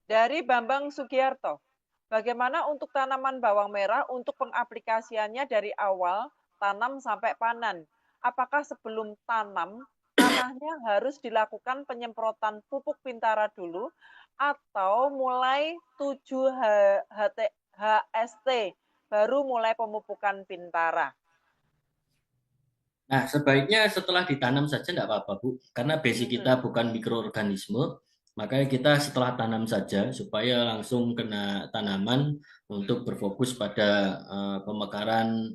Dari Bambang Sugiarto, bagaimana untuk tanaman bawang merah untuk pengaplikasiannya dari awal tanam sampai panen? Apakah sebelum tanam tanahnya harus dilakukan penyemprotan pupuk Pintara dulu atau mulai 7 HST baru mulai pemupukan Pintara? Nah, sebaiknya setelah ditanam saja tidak apa-apa, Bu. Karena basic kita bukan mikroorganisme, makanya kita setelah tanam saja supaya langsung kena tanaman untuk berfokus pada pemekaran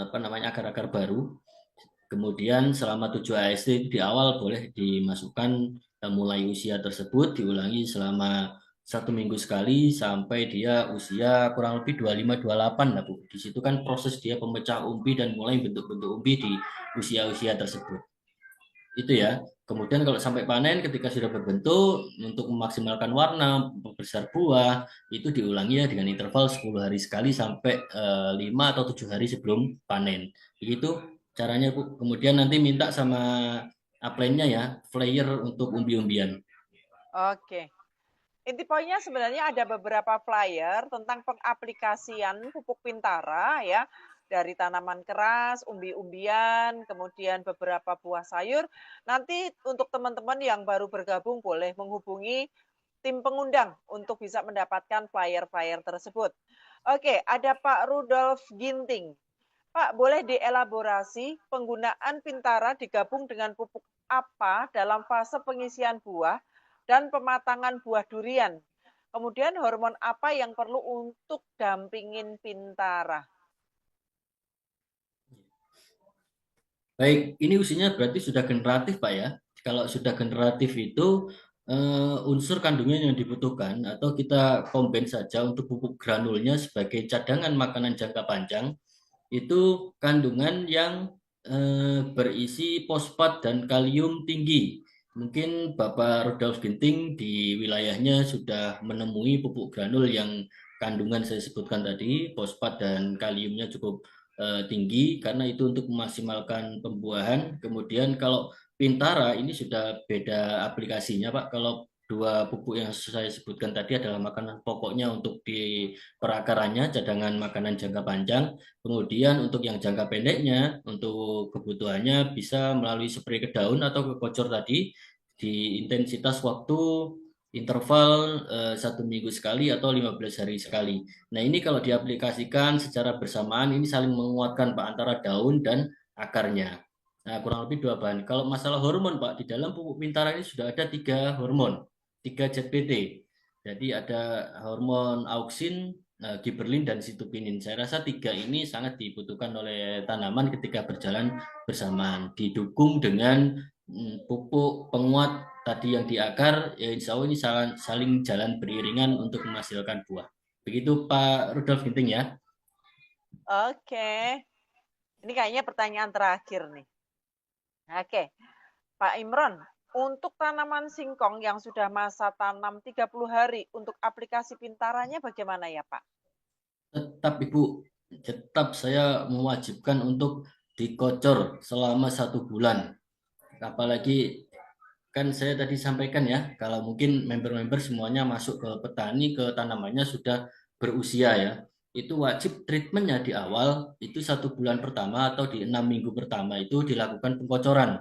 apa namanya akar-akar baru. Kemudian selama 7 AST di awal boleh dimasukkan mulai usia tersebut diulangi selama 1 minggu sekali sampai dia usia kurang lebih 25-28 lah Bu. Di situ kan proses dia pemecah umbi dan mulai bentuk-bentuk umbi di usia-usia tersebut. Itu ya. Kemudian kalau sampai panen ketika sudah berbentuk untuk memaksimalkan warna, membesar buah, itu diulangi ya dengan interval 10 hari sekali sampai 5 atau 7 hari sebelum panen. Begitu caranya Bu. Kemudian nanti minta sama upline-nya ya, flyer untuk umbi-umbian. Oke. Inti poinnya sebenarnya ada beberapa flyer tentang pengaplikasian pupuk Pintara ya dari tanaman keras, umbi-umbian, kemudian beberapa buah sayur. Nanti untuk teman-teman yang baru bergabung boleh menghubungi tim pengundang untuk bisa mendapatkan flyer-flyer tersebut. Oke, ada Pak Rudolf Ginting. Pak, boleh dielaborasi penggunaan Pintara digabung dengan pupuk apa dalam fase pengisian buah dan pematangan buah durian? Kemudian hormon apa yang perlu untuk dampingin Pintara? Baik, ini usianya berarti sudah generatif Pak ya. Kalau sudah generatif itu unsur kandungan yang dibutuhkan atau kita combine saja untuk pupuk granulnya sebagai cadangan makanan jangka panjang itu kandungan yang berisi fosfat dan kalium tinggi. Mungkin Bapak Rudolf Ginting di wilayahnya sudah menemui pupuk granul yang kandungan saya sebutkan tadi, fosfat dan kaliumnya cukup tinggi karena itu untuk memaksimalkan pembuahan. Kemudian kalau Pintara ini sudah beda aplikasinya, Pak. Kalau dua pupuk yang saya sebutkan tadi adalah makanan pokoknya untuk di perakarannya, cadangan makanan jangka panjang. Kemudian untuk yang jangka pendeknya, untuk kebutuhannya bisa melalui spray ke daun atau ke kocor tadi di intensitas waktu interval 1 minggu sekali atau 15 hari sekali. Nah ini kalau diaplikasikan secara bersamaan ini saling menguatkan Pak antara daun dan akarnya. Nah kurang lebih dua bahan. Kalau masalah hormon Pak, di dalam pupuk Pintara ini sudah ada 3 hormon, 3 ZPT. Jadi ada hormon auksin, giberlin dan sitopinin. Saya rasa 3 ini sangat dibutuhkan oleh tanaman ketika berjalan bersamaan. Didukung dengan pupuk penguat tadi yang di akar, ya insya Allah ini saling jalan beriringan untuk menghasilkan buah. Begitu Pak Rudolf Ginting ya. Oke. Ini kayaknya pertanyaan terakhir nih. Oke. Pak Imron, untuk tanaman singkong yang sudah masa tanam 30 hari, untuk aplikasi pintaranya bagaimana ya Pak? Tetap Ibu, tetap saya mewajibkan untuk dikocor selama 1 bulan. Apalagi kan saya tadi sampaikan ya, kalau mungkin member-member semuanya masuk ke petani, ke tanamannya sudah berusia ya, itu wajib treatmentnya di awal, itu 1 bulan pertama atau di 6 minggu pertama itu dilakukan pengkocoran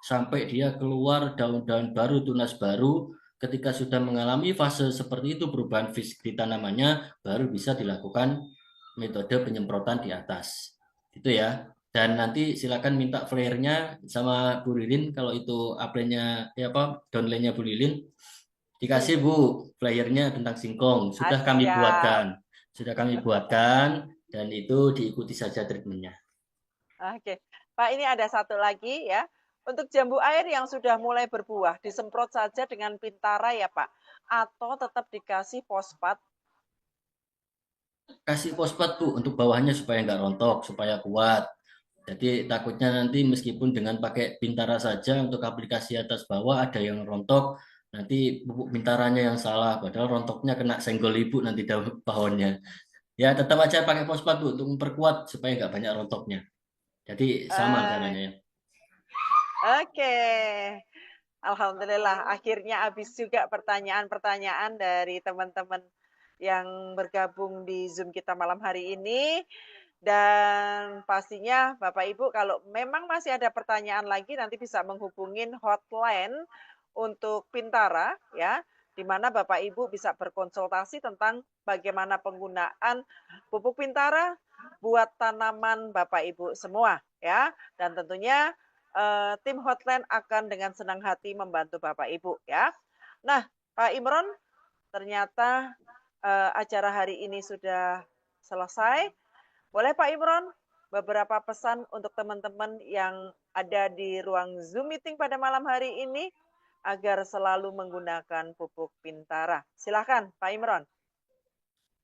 sampai dia keluar daun-daun baru, tunas baru. Ketika sudah mengalami fase seperti itu perubahan fisik di tanamannya, baru bisa dilakukan metode penyemprotan di atas. Itu ya. Dan nanti silakan minta flare-nya sama Bu Lilin kalau itu upline-nya ya apa downline-nya Bu Lilin. Dikasih Bu flyer-nya tentang singkong. Sudah kami buatkan. Sudah kami buatkan dan itu diikuti saja treatment-nya. Oke. Pak, ini ada satu lagi ya. Untuk jambu air yang sudah mulai berbuah, disemprot saja dengan Pintara ya Pak? Atau tetap dikasih fosfat? Kasih fosfat Bu untuk bawahnya supaya nggak rontok, supaya kuat. Jadi takutnya nanti meskipun dengan pakai Pintara saja untuk aplikasi atas bawah ada yang rontok, nanti pupuk Pintaranya yang salah, padahal rontoknya kena senggol ibu nanti daun pohonnya. Ya tetap aja pakai fosfat Bu untuk memperkuat supaya nggak banyak rontoknya. Jadi sama caranya ya. Oke. Alhamdulillah, akhirnya habis juga pertanyaan-pertanyaan dari teman-teman yang bergabung di Zoom kita malam hari ini. Dan pastinya Bapak Ibu kalau memang masih ada pertanyaan lagi nanti bisa menghubungin hotline untuk Pintara ya, di mana Bapak Ibu bisa berkonsultasi tentang bagaimana penggunaan pupuk Pintara buat tanaman Bapak Ibu semua ya. Dan tentunya tim hotline akan dengan senang hati membantu Bapak Ibu ya. Nah, Pak Imron, ternyata acara hari ini sudah selesai. Boleh Pak Imron beberapa pesan untuk teman-teman yang ada di ruang Zoom meeting pada malam hari ini agar selalu menggunakan pupuk Pintara. Silakan Pak Imron.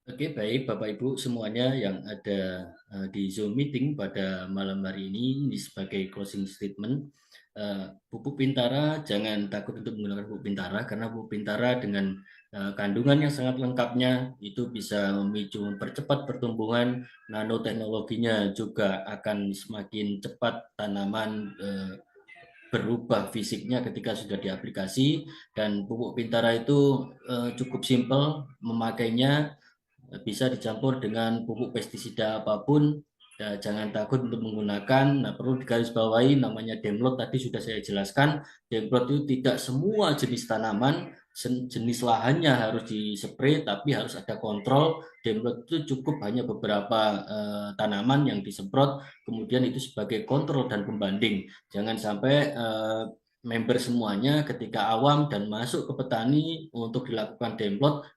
Oke, baik Bapak Ibu semuanya yang ada di Zoom meeting pada malam hari ini sebagai closing statement. Pupuk Pintara jangan takut untuk menggunakan pupuk Pintara karena pupuk Pintara dengan kandungan yang sangat lengkapnya itu bisa memicu mempercepat pertumbuhan, nanoteknologinya juga akan semakin cepat tanaman berubah fisiknya ketika sudah diaplikasi, dan pupuk Pintara itu cukup simpel memakainya, bisa dicampur dengan pupuk pestisida apapun. Ya, jangan takut untuk menggunakan. Nah, perlu digarisbawahi namanya demlot tadi sudah saya jelaskan. Demlot itu tidak semua jenis tanaman, jenis lahannya harus dispray, tapi harus ada kontrol. Demlot itu cukup hanya beberapa tanaman yang disemprot, kemudian itu sebagai kontrol dan pembanding. Jangan sampai member semuanya ketika awam dan masuk ke petani untuk dilakukan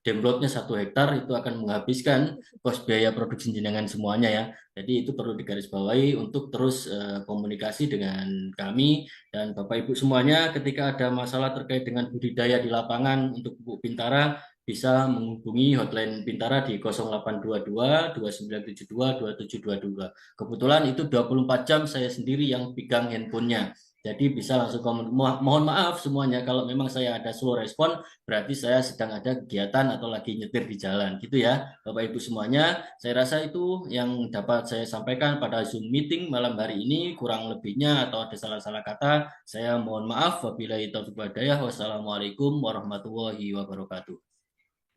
demplotnya 1 hektar itu akan menghabiskan kos biaya produksi jenengan semuanya ya. Jadi itu perlu digarisbawahi untuk terus komunikasi dengan kami dan Bapak Ibu semuanya ketika ada masalah terkait dengan budidaya di lapangan untuk pupuk Bintara bisa menghubungi hotline Bintara di 0822 2972 2722. Kebetulan itu 24 jam saya sendiri yang pegang handphonenya. Jadi bisa langsung mohon maaf semuanya kalau memang saya ada slow respon berarti saya sedang ada kegiatan atau lagi nyetir di jalan gitu ya Bapak Ibu semuanya. Saya rasa itu yang dapat saya sampaikan pada Zoom meeting malam hari ini, kurang lebihnya atau ada salah-salah kata saya mohon maaf. Wabillahi taufiq wal hidayah. Wassalamualaikum warahmatullahi wabarakatuh.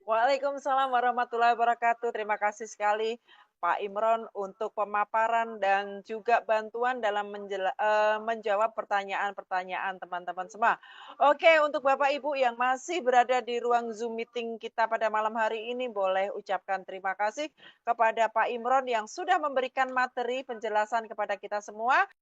Waalaikumsalam warahmatullahi wabarakatuh. Terima kasih sekali Pak Imron untuk pemaparan dan juga bantuan dalam menjawab pertanyaan-pertanyaan teman-teman semua. Oke, untuk Bapak Ibu yang masih berada di ruang Zoom meeting kita pada malam hari ini, boleh ucapkan terima kasih kepada Pak Imron yang sudah memberikan materi penjelasan kepada kita semua.